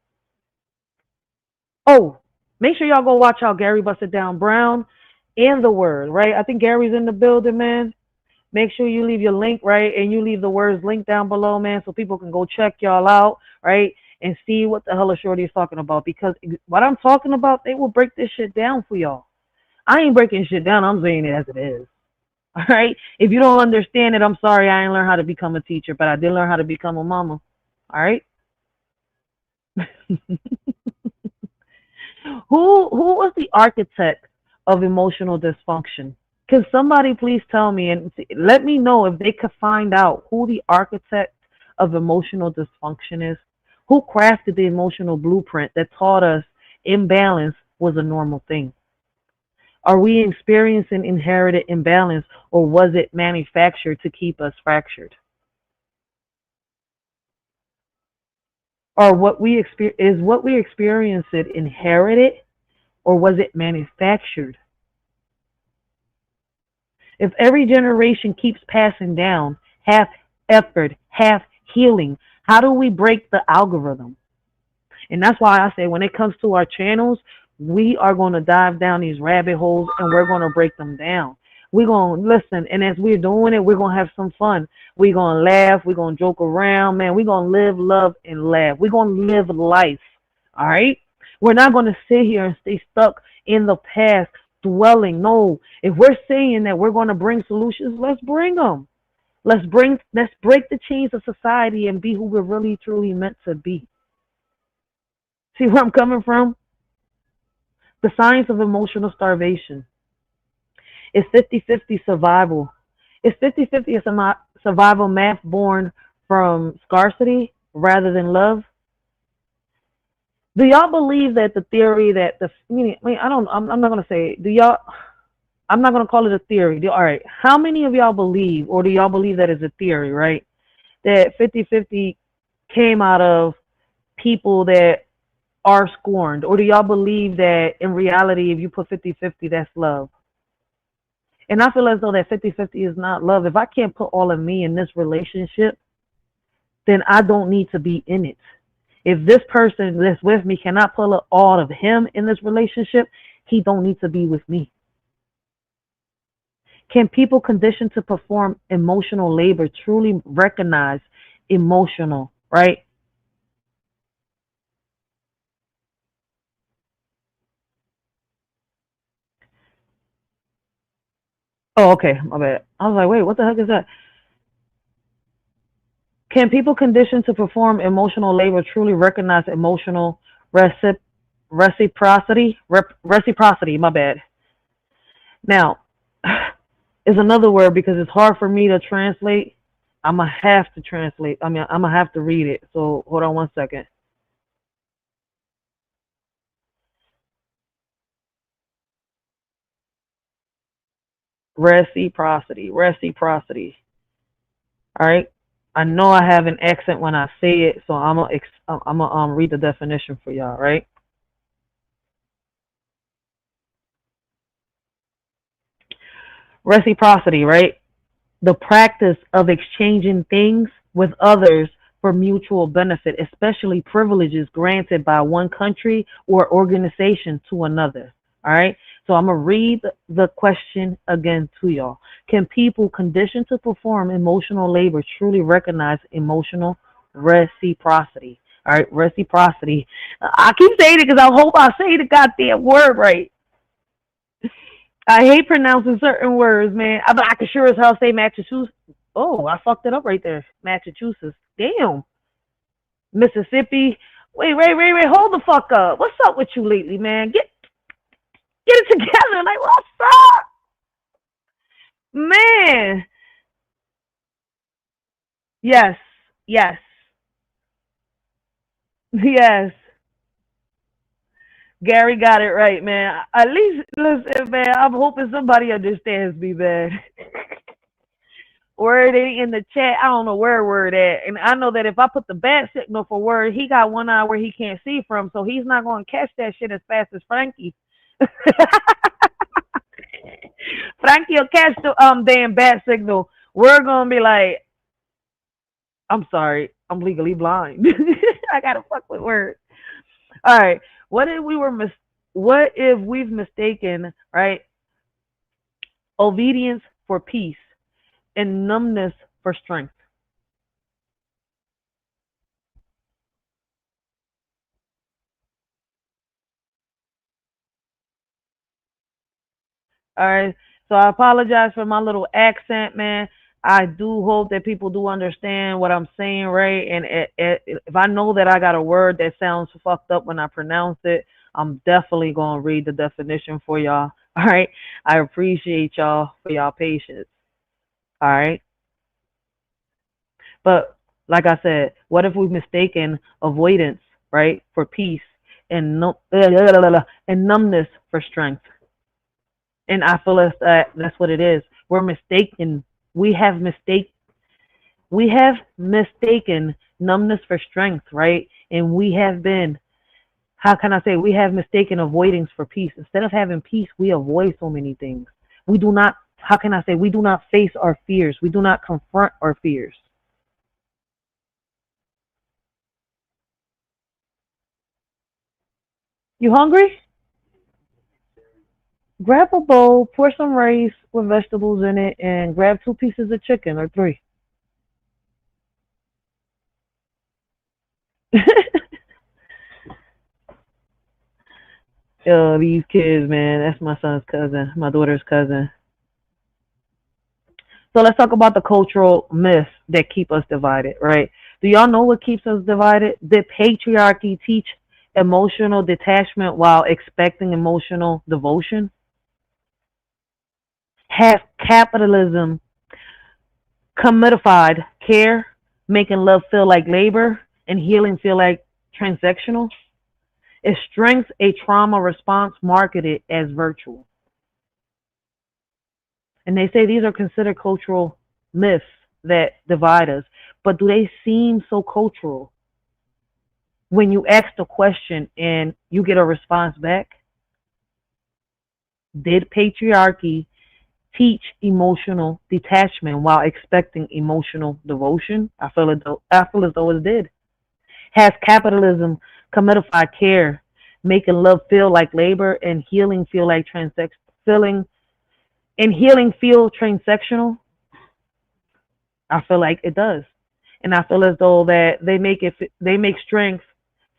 Oh, make sure y'all go watch out Gary Busted Down Brown and the Word, right? I think Gary's in the building, man. Make sure you leave your link, right? And you leave the words link down below, man, so people can go check y'all out, right? And see what the hell a shorty is talking about. Because what I'm talking about, they will break this shit down for y'all. I ain't breaking shit down. I'm saying it as it is. All right? If you don't understand it, I'm sorry. I ain't learned how to become a teacher, but I did learn how to become a mama. All right? Who was the architect of emotional dysfunction? Can somebody please tell me and let me know if they could find out who the architect of emotional dysfunction is? Who crafted the emotional blueprint that taught us imbalance was a normal thing? Are we experiencing inherited imbalance, or was it manufactured to keep us fractured? Or what we experience it inherited, or was it manufactured? If every generation keeps passing down half effort, half healing, how do we break the algorithm? And that's why I say when it comes to our channels, we are going to dive down these rabbit holes and we're going to break them down. We're going to listen. And as we're doing it, we're going to have some fun. We're going to laugh. We're going to joke around, man. We're going to live, love, and laugh. We're going to live life. All right. We're not going to sit here and stay stuck in the past dwelling. No, if we're saying that we're going to bring solutions, let's bring them. Let's break the chains of society and be who we're really, truly meant to be. See where I'm coming from? The science of emotional starvation. It's 50-50 survival. It's 50-50 survival math born from scarcity rather than love. Do y'all believe that the theory that I'm not going to say, I'm not going to call it a theory. All right. How many of y'all believe, or do y'all believe that is a theory, right? That 50-50 came out of people that are scorned? Or do y'all believe that in reality, if you put 50-50, that's love? And I feel as though that 50-50 is not love. If I can't put all of me in this relationship, then I don't need to be in it. If this person that's with me cannot pull all of him in this relationship, he don't need to be with me. Can people conditioned to perform emotional labor truly recognize emotional, right? Oh, okay, my bad. I was like, wait, what the heck is that? Can people conditioned to perform emotional labor truly recognize emotional reciprocity? Reciprocity, my bad. Now, is another word because it's hard for me to translate. I'm going to have to translate. I'm going to have to read it. So hold on one second. Reciprocity. All right. I know I have an accent when I say it, so I'm gonna read the definition for y'all, right? Reciprocity, right? The practice of exchanging things with others for mutual benefit, especially privileges granted by one country or organization to another. All right. So I'm going to read the question again to y'all. Can people conditioned to perform emotional labor truly recognize emotional reciprocity? All right. Reciprocity. I keep saying it because I hope I say the goddamn word right. I hate pronouncing certain words, man. I can sure as hell say Massachusetts. Oh, I fucked it up right there. Massachusetts. Damn. Mississippi. Wait. Hold the fuck up. What's up with you lately, man? Get it together. Like, what's up? Man. Yes. Gary got it right, man. At least, listen, man, I'm hoping somebody understands me, man. Word ain't in the chat. I don't know where word at. And I know that if I put the bat signal for word, he got one eye where he can't see from, so he's not going to catch that shit as fast as Frankie. Frankie will catch the damn bat signal. We're going to be like, I'm sorry, I'm legally blind. I got to fuck with words. All right. What if we've mistaken, right, obedience for peace and numbness for strength? All right. So I apologize for my little accent, man. I do hope that people do understand what I'm saying, right? And if I know that I got a word that sounds fucked up when I pronounce it, I'm definitely going to read the definition for y'all. All right. I appreciate y'all for y'all patience. All right. But Like I said, what if we've mistaken avoidance, right, for peace, and and numbness for strength? And I feel that's what it is. We're mistaken. We have mistake. We have mistaken numbness for strength, right? And we have been, how can I say, we have mistaken avoidance for peace. Instead of having peace, we avoid so many things. We do not, how can I say, we do not face our fears. We do not confront our fears. You hungry? Grab a bowl, pour some rice with vegetables in it, and grab 2 pieces of chicken or 3. Yo, these kids, man, that's my son's cousin, my daughter's cousin. So let's talk about the cultural myths that keep us divided, right? Do y'all know what keeps us divided? Did patriarchy teach emotional detachment while expecting emotional devotion? Has capitalism commodified care, making love feel like labor and healing feel like transactional? Is strength a trauma response marketed as virtual? And they say these are considered cultural myths that divide us. But do they seem so cultural when you ask the question and you get a response back? Did patriarchy teach emotional detachment while expecting emotional devotion? I feel as though it did. Has capitalism commodified care, making love feel like labor and healing feel like transactional? I feel like it does. And I feel as though that they make strength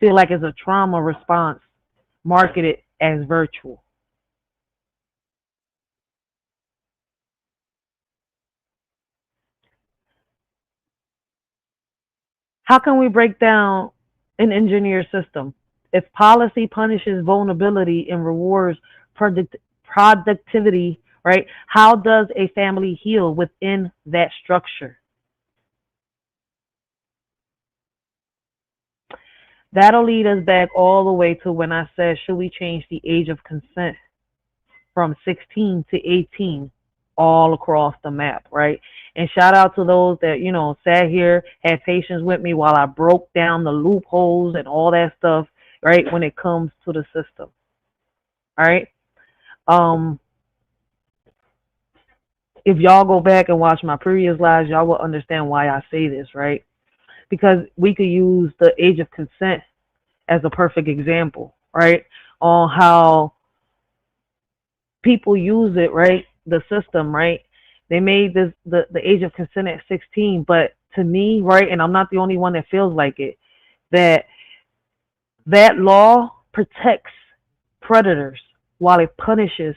feel like it's a trauma response marketed as virtual. How can we break down an engineered system? If policy punishes vulnerability and rewards productivity, right? How does a family heal within that structure? That'll lead us back all the way to when I said, should we change the age of consent from 16 to 18 all across the map, right? And shout out to those that, sat here, had patience with me while I broke down the loopholes and all that stuff, right, when it comes to the system. All right. If y'all go back and watch my previous lives, y'all will understand why I say this, right? Because we could use the age of consent as a perfect example, right? On how people use it, right? The system, right? They made the age of consent at 16, but to me, right, and I'm not the only one that feels like it, that law protects predators while it punishes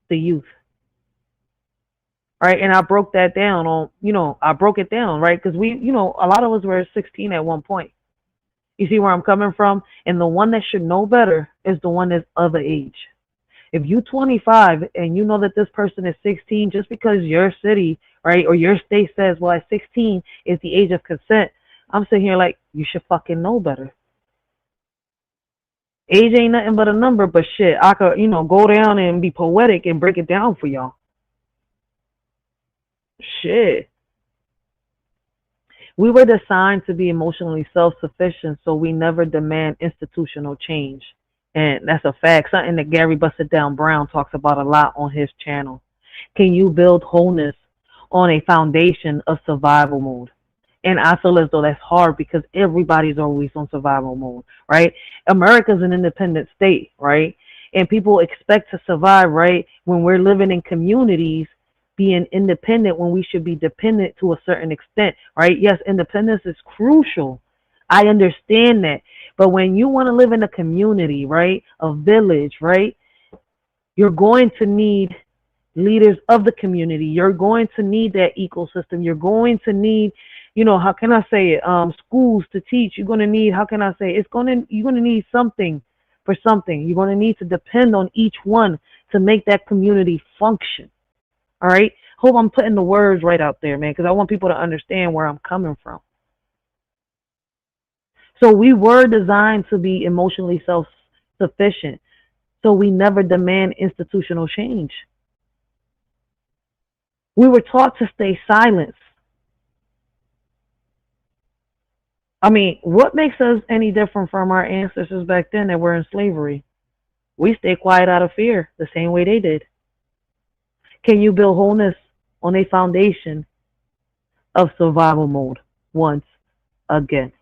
the youth. Right, and I broke that down I broke it down, right? Because a lot of us were 16 at one point. You see where I'm coming from? And the one that should know better is the one that's of the age. If you're 25 and you know that this person is 16, just because your city, right, or your state says, well, at 16 is the age of consent, I'm sitting here like, you should fucking know better. Age ain't nothing but a number, but shit, I could, go down and be poetic and break it down for y'all. Shit. We were designed to be emotionally self-sufficient, so we never demand institutional change. And that's a fact. Something that Gary Busted Down Brown talks about a lot on his channel. Can you build wholeness on a foundation of survival mode? And I feel as though that's hard because everybody's always on survival mode, right? America's an independent state, right? And people expect to survive, right? When we're living in communities, being independent when we should be dependent to a certain extent, right? Yes, independence is crucial. I understand that. But when you want to live in a community, right, a village, right, you're going to need leaders of the community. You're going to need that ecosystem. You're going to need, how can I say it? Schools to teach. You're going to need, how can I say it? You're going to need something for something. You're going to need to depend on each one to make that community function. All right. Hope I'm putting the words right out there, man, because I want people to understand where I'm coming from. So we were designed to be emotionally self-sufficient. So we never demand institutional change. We were taught to stay silent. I mean, what makes us any different from our ancestors back then that were in slavery? We stay quiet out of fear, the same way they did. Can you build wholeness on a foundation of survival mode once again?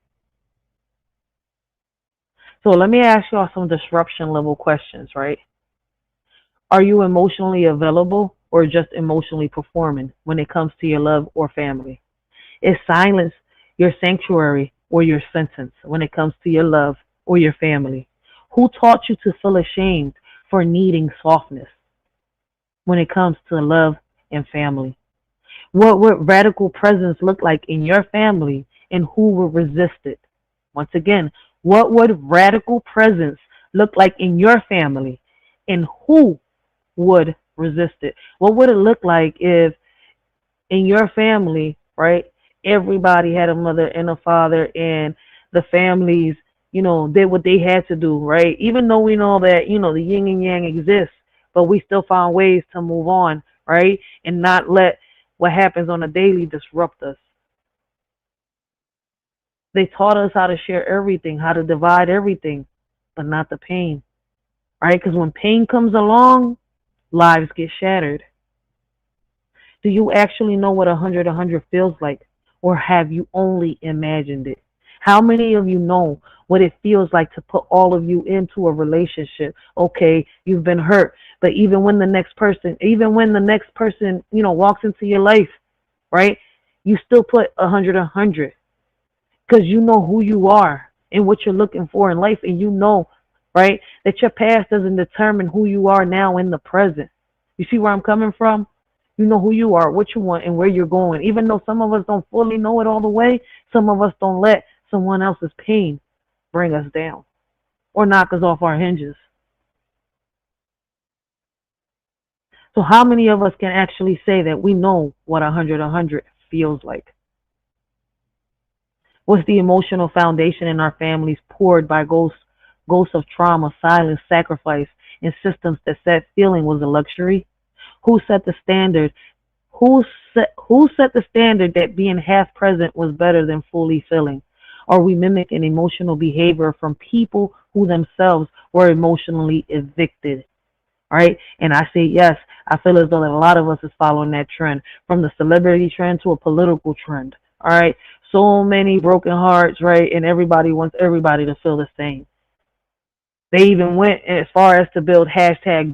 So let me ask y'all some disruption level questions, right? Are you emotionally available or just emotionally performing when it comes to your love or family? Is silence your sanctuary or your sentence when it comes to your love or your family? Who taught you to feel ashamed for needing softness when it comes to love and family? What would radical presence look like in your family and who would resist it? Once again, what would radical presence look like in your family and who would resist it? What would it look like if in your family, right, everybody had a mother and a father and the families, did what they had to do, right? Even though we know that, the yin and yang exists, but we still found ways to move on, right? And not let what happens on a daily disrupt us. They taught us how to share everything, how to divide everything, but not the pain, right? Because when pain comes along, lives get shattered. Do you actually know what 100 feels like? Or have you only imagined it? How many of you know what it feels like to put all of you into a relationship? Okay, you've been hurt, but even when the next person, walks into your life, right? You still put 100 because you know who you are and what you're looking for in life, and you know, right, that your past doesn't determine who you are now in the present. You see where I'm coming from? You know who you are, what you want, and where you're going. Even though some of us don't fully know it all the way, some of us don't let someone else's pain bring us down or knock us off our hinges. So how many of us can actually say that we know what 100 feels like? What's the emotional foundation in our families poured by ghosts of trauma, silence, sacrifice, and systems that said feeling was a luxury? Who set the standard? Who set the standard that being half present was better than fully feeling? Are we mimicking emotional behavior from people who themselves were emotionally evicted? All right, and I say yes. I feel as though that a lot of us is following that trend, from the celebrity trend to a political trend. All right, so many broken hearts, right? And everybody wants everybody to feel the same. They even went as far as to build hashtag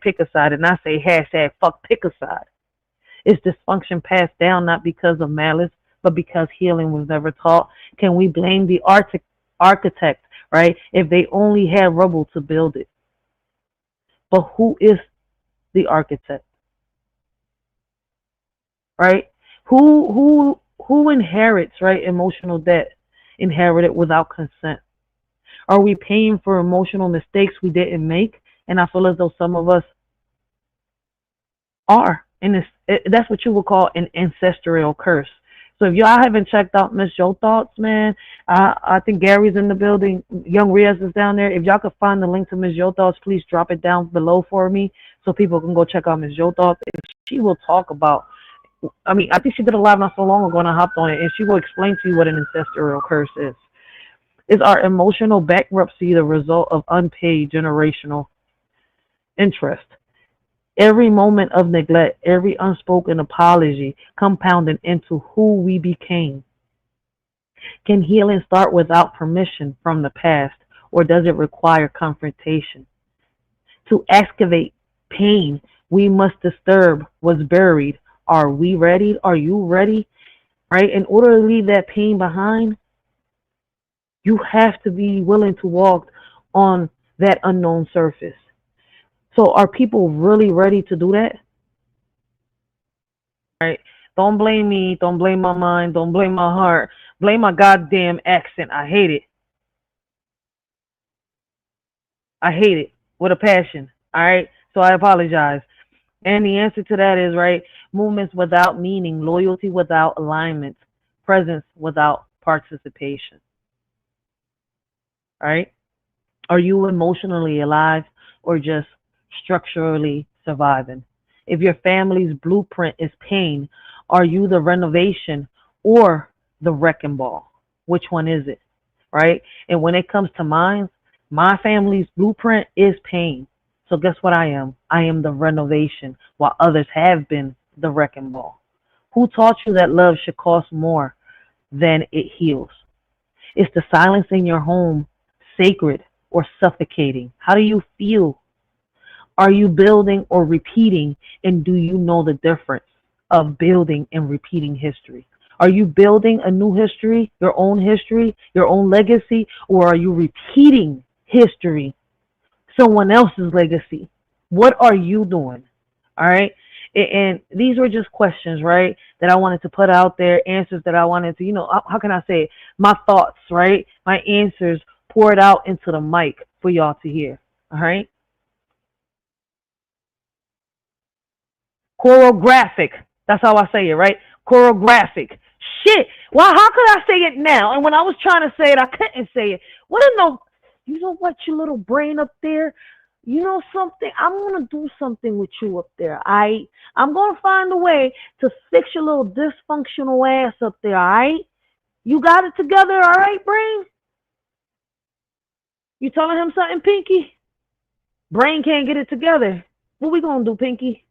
pick a side, and I say hashtag fuck pick a side. Is dysfunction passed down not because of malice, but because healing was never taught? Can we blame the architect, right, if they only had rubble to build it? But who is the architect, right? Who inherits, right, emotional debt inherited without consent? Are we paying for emotional mistakes we didn't make? And I feel as though some of us are. And that's what you would call an ancestral curse. So if y'all haven't checked out Miss Joe Thoughts, man, I think Gary's in the building. Young Riaz is down there. If y'all could find the link to Miss Joe Thoughts, please drop it down below for me so people can go check out Miss Joe Thoughts. And she will talk about, I think she did a live not so long ago and I hopped on it, and she will explain to you what an ancestral curse is. Is our emotional bankruptcy the result of unpaid generational interest? Every moment of neglect, every unspoken apology compounding into who we became. Can healing start without permission from the past, or does it require confrontation? To excavate pain, we must disturb what's buried. Are we ready? Are you ready? Right? In order to leave that pain behind, you have to be willing to walk on that unknown surface. So are people really ready to do that? Right? Don't blame me. Don't blame my mind. Don't blame my heart. Blame my goddamn accent. I hate it. I hate it with a passion. All right? So I apologize. And the answer to that is, right, movements without meaning, loyalty without alignment, presence without participation. All right? Are you emotionally alive or just structurally surviving? If your family's blueprint is pain, are you the renovation or the wrecking ball? Which one is it? Right? And when it comes to mine, my family's blueprint is pain. So guess what I am? I am the renovation, while others have been the wrecking ball. Who taught you that love should cost more than it heals? Is the silence in your home sacred or suffocating? How do you feel? Are you building or repeating? And do you know the difference of building and repeating history? Are you building a new history, your own legacy, or are you repeating history, someone else's legacy? What are you doing? All right. And these were just questions, right, that I wanted to put out there, answers that I wanted to, how can I say it? My thoughts, right? My answers poured out into the mic for y'all to hear. All right. Choreographic. That's how I say it, right? Choreographic. Shit. Well, how could I say it now? And when I was trying to say it, I couldn't say it. What in the, you know what, your little brain up there? You know something? I'm going to do something with you up there. I'm going to find a way to fix your little dysfunctional ass up there, all right? You got it together, all right, brain? You telling him something, Pinky? Brain can't get it together. What we going to do, Pinky?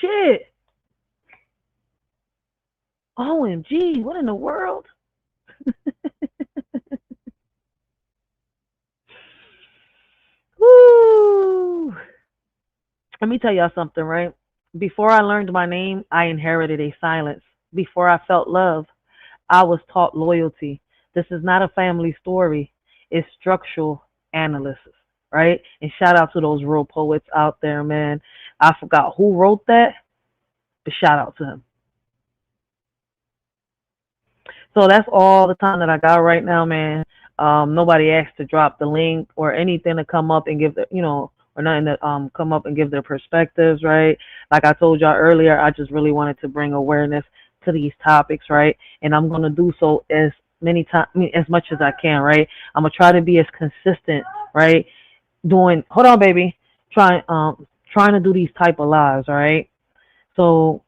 Shit. OMG, what in the world? Woo. Let me tell y'all something, right? Before I learned my name, I inherited a silence. Before I felt love, I was taught loyalty. This is not a family story. It's structural analysis, right? And shout out to those real poets out there, man. I forgot who wrote that, but shout out to him. So that's all the time that I got right now, man. Nobody asked to drop the link or anything to come up and give the, or nothing to come up and give their perspectives, right? Like I told y'all earlier, I just really wanted to bring awareness to these topics, right? And I'm gonna do so as many times, as much as I can, right? I'm gonna try to be as consistent, right? Hold on, baby, trying to do these type of lives, all right? So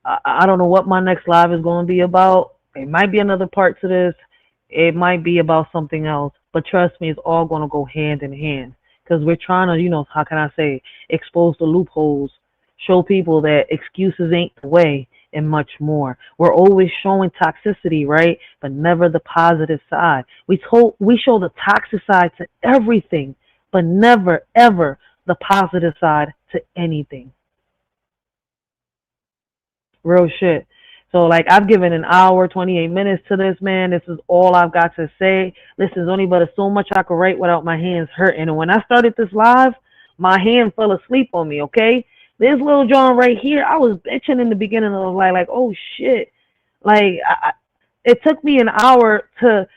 I don't know what my next live is going to be about. It might be another part to this. It might be about something else. But trust me, it's all going to go hand in hand. Because we're trying to, how can I say, expose the loopholes, show people that excuses ain't the way, and much more. We're always showing toxicity, right? But never the positive side. We show the toxic side to everything, but never, ever the positive side to anything. Real shit. So, I've given an hour, 28 minutes to this, man. This is all I've got to say. Listen, there's only but so much I could write without my hands hurting. And when I started this live, my hand fell asleep on me, okay? This little John right here, I was bitching in the beginning of the live, oh, shit. It took me an hour to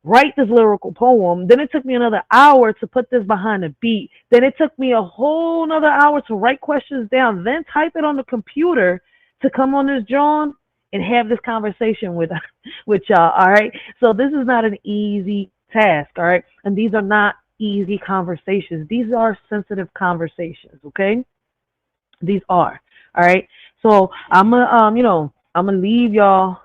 write this lyrical poem. Then it took me another hour to put this behind a beat. Then it took me a whole another hour to write questions down, then type it on the computer to come on this John and have this conversation with y'all, all right? So this is not an easy task, all right? And these are not easy conversations. These are sensitive conversations, okay? These are, all right? So I'm going to, I'm going to leave y'all,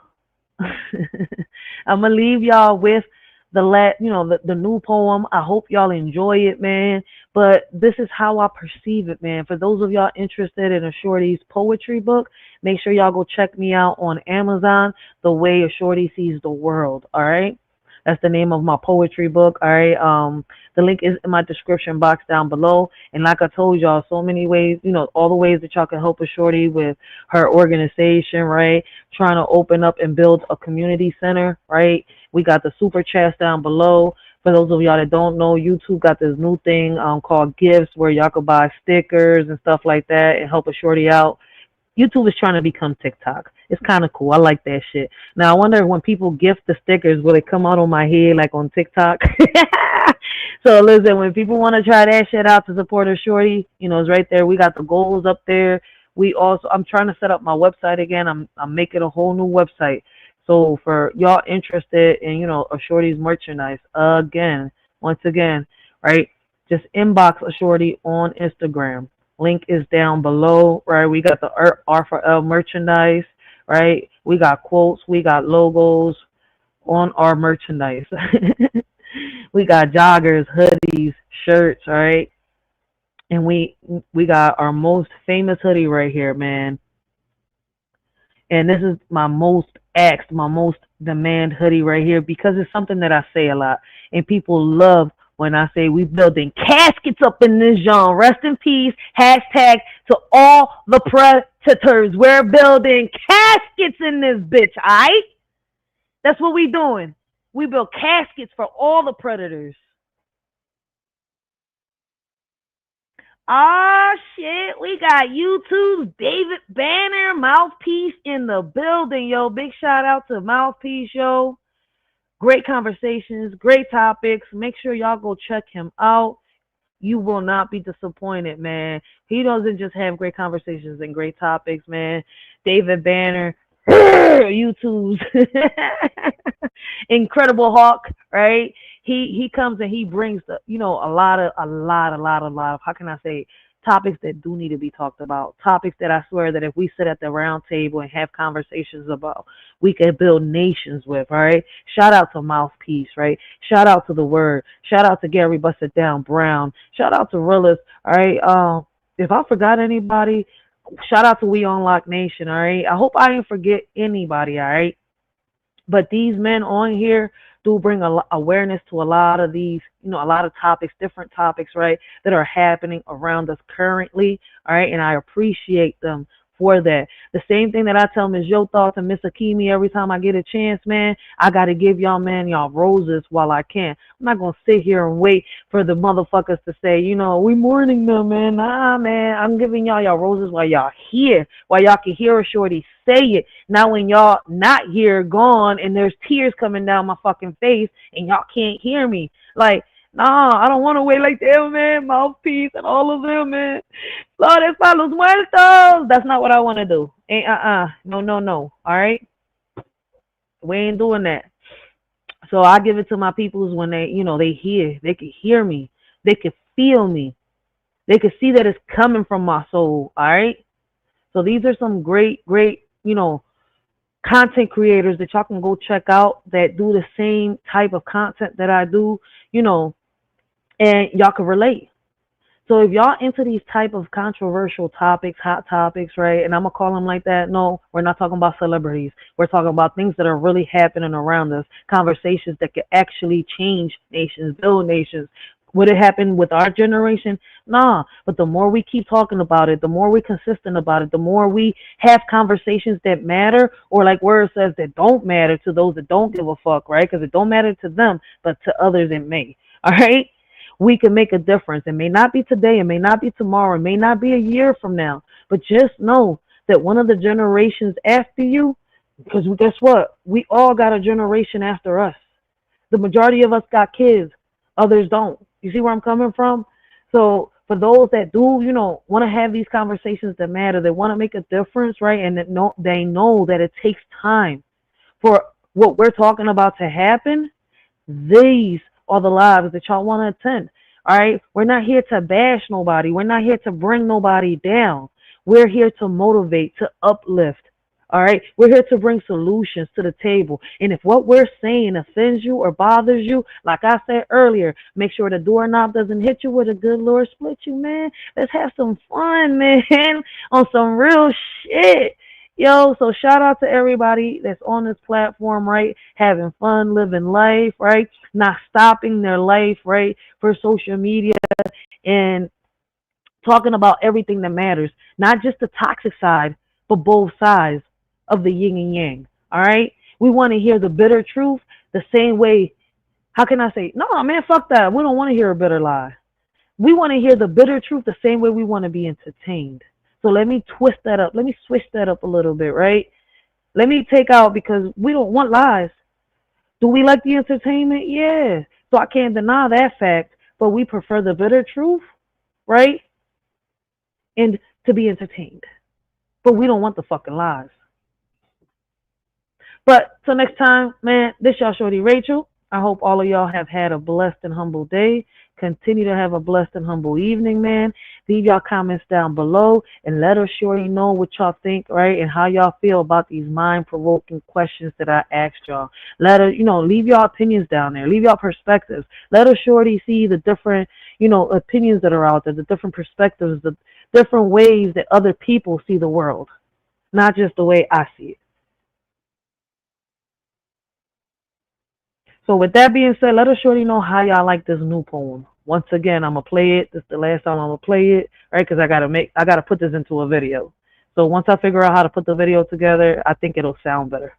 I'm going to leave y'all with the new poem. I hope y'all enjoy it, man. But this is how I perceive it, man. For those of y'all interested in a Shorty's poetry book, make sure y'all go check me out on Amazon, The Way a Shorty Sees the World, all right? That's the name of my poetry book, all right? The link is in my description box down below. And like I told y'all, so many ways, all the ways that y'all can help a Shorty with her organization, right? Trying to open up and build a community center, right? We got the super chats down below. For those of y'all that don't know, YouTube got this new thing called gifts where y'all could buy stickers and stuff like that and help a Shorty out. YouTube is trying to become TikTok. It's kind of cool. I like that shit. Now, I wonder when people gift the stickers, will it come out on my head like on TikTok? So, listen, when people want to try that shit out to support a Shorty, it's right there. We got the goals up there. I'm trying to set up my website again. I'm making a whole new website. So for y'all interested in, a shorty's merchandise, once again, right? Just inbox a shorty on Instagram. Link is down below, right? We got the R4L merchandise, right? We got quotes, we got logos on our merchandise. We got joggers, hoodies, shirts, right? And we got our most famous hoodie right here, man. And this is my most asked, my most demand hoodie right here because it's something that I say a lot. And people love when I say we building caskets up in this genre. Rest in peace. Hashtag to all the predators. We're building caskets in this bitch, all right? That's what we doing. We build caskets for all the predators. Oh shit, we got YouTube's David Banner, Mouthpiece in the building, yo. Big shout out to Mouthpiece, yo. Great conversations, great topics. Make sure y'all go check him out. You will not be disappointed, man. He doesn't just have great conversations and great topics, man. David Banner, YouTube's Incredible Hawk, right? He comes and he brings the, a lot of how can I say, topics that do need to be talked about, topics that I swear that if we sit at the round table and have conversations about, we can build nations with, all right? Shout out to Mouthpiece, right? Shout out to The Word. Shout out to Gary Bust It Down Brown. Shout out to Realist, all right? If I forgot anybody, shout out to We Unlock Nation, all right? I hope I didn't forget anybody, all right? But these men on here do bring awareness to a lot of these, a lot of topics, different topics, right, that are happening around us currently, all right? And I appreciate them for that. The same thing that I tell Ms. Yo Thoughts and Miss Akimi every time I get a chance, man, I got to give y'all, man, y'all roses while I can. I'm not going to sit here and wait for the motherfuckers to say, we mourning them, man. Nah, man, I'm giving y'all roses while y'all here, while y'all can hear a shorty say it. Now when y'all not here, gone, and there's tears coming down my fucking face and y'all can't hear me. Like, nah, I don't want to wait like them, man. Mouthpiece and all of them, man. Flores pa los muertos. That's not what I want to do. No. All right? We ain't doing that. So I give it to my peoples when they, they hear. They can hear me. They can feel me. They can see that it's coming from my soul. All right? So these are some great, content creators that y'all can go check out that do the same type of content that I do, and y'all can relate. So if y'all into these type of controversial topics, hot topics, right, and I'm going to call them like that, no, we're not talking about celebrities. We're talking about things that are really happening around us, conversations that could actually change nations, build nations. Would it happen with our generation? Nah, but the more we keep talking about it, the more we're consistent about it, the more we have conversations that matter, or like where it says that don't matter to those that don't give a fuck, right? Because it don't matter to them, but to others it may, all right? We can make a difference. It may not be today, it may not be tomorrow, it may not be a year from now, but just know that one of the generations after you, because guess what? We all got a generation after us. The majority of us got kids, others don't. You see where I'm coming from? So for those that do, want to have these conversations that matter, they want to make a difference, right? And that they know that it takes time for what we're talking about to happen. These are the lives that y'all want to attend. All right? We're not here to bash nobody. We're not here to bring nobody down. We're here to motivate, to uplift. All right, we're here to bring solutions to the table. And if what we're saying offends you or bothers you, like I said earlier, make sure the doorknob doesn't hit you where the good Lord split you, man. Let's have some fun, man, on some real shit. Yo, so shout out to everybody that's on this platform, right? Having fun, living life, right? Not stopping their life, right? For social media and talking about everything that matters. Not just the toxic side, but both sides of the yin and yang. All right, we want to hear the bitter truth the same way. How can I say, no, man, fuck that, we don't want to hear a bitter lie. We want to hear the bitter truth the same way we want to be entertained. So let me twist that up, let me switch that up a little bit, right? Let me take out, because we don't want lies. Do we like the entertainment? Yeah, so I can't deny that fact, but we prefer the bitter truth, right? And to be entertained, but we don't want the fucking lies. But till next time, man, this y'all shorty Rachel. I hope all of y'all have had a blessed and humble day. Continue to have a blessed and humble evening, man. Leave y'all comments down below and let us shorty know what y'all think, right? And how y'all feel about these mind-provoking questions that I asked y'all. Let us, leave y'all opinions down there. Leave y'all perspectives. Let us shorty see the different, opinions that are out there, the different perspectives, the different ways that other people see the world, not just the way I see it. So with that being said, let us shorty know how y'all like this new poem. Once again, I'm gonna play it. This is the last time I'm gonna play it, right? Because I gotta put this into a video. So once I figure out how to put the video together, I think it'll sound better.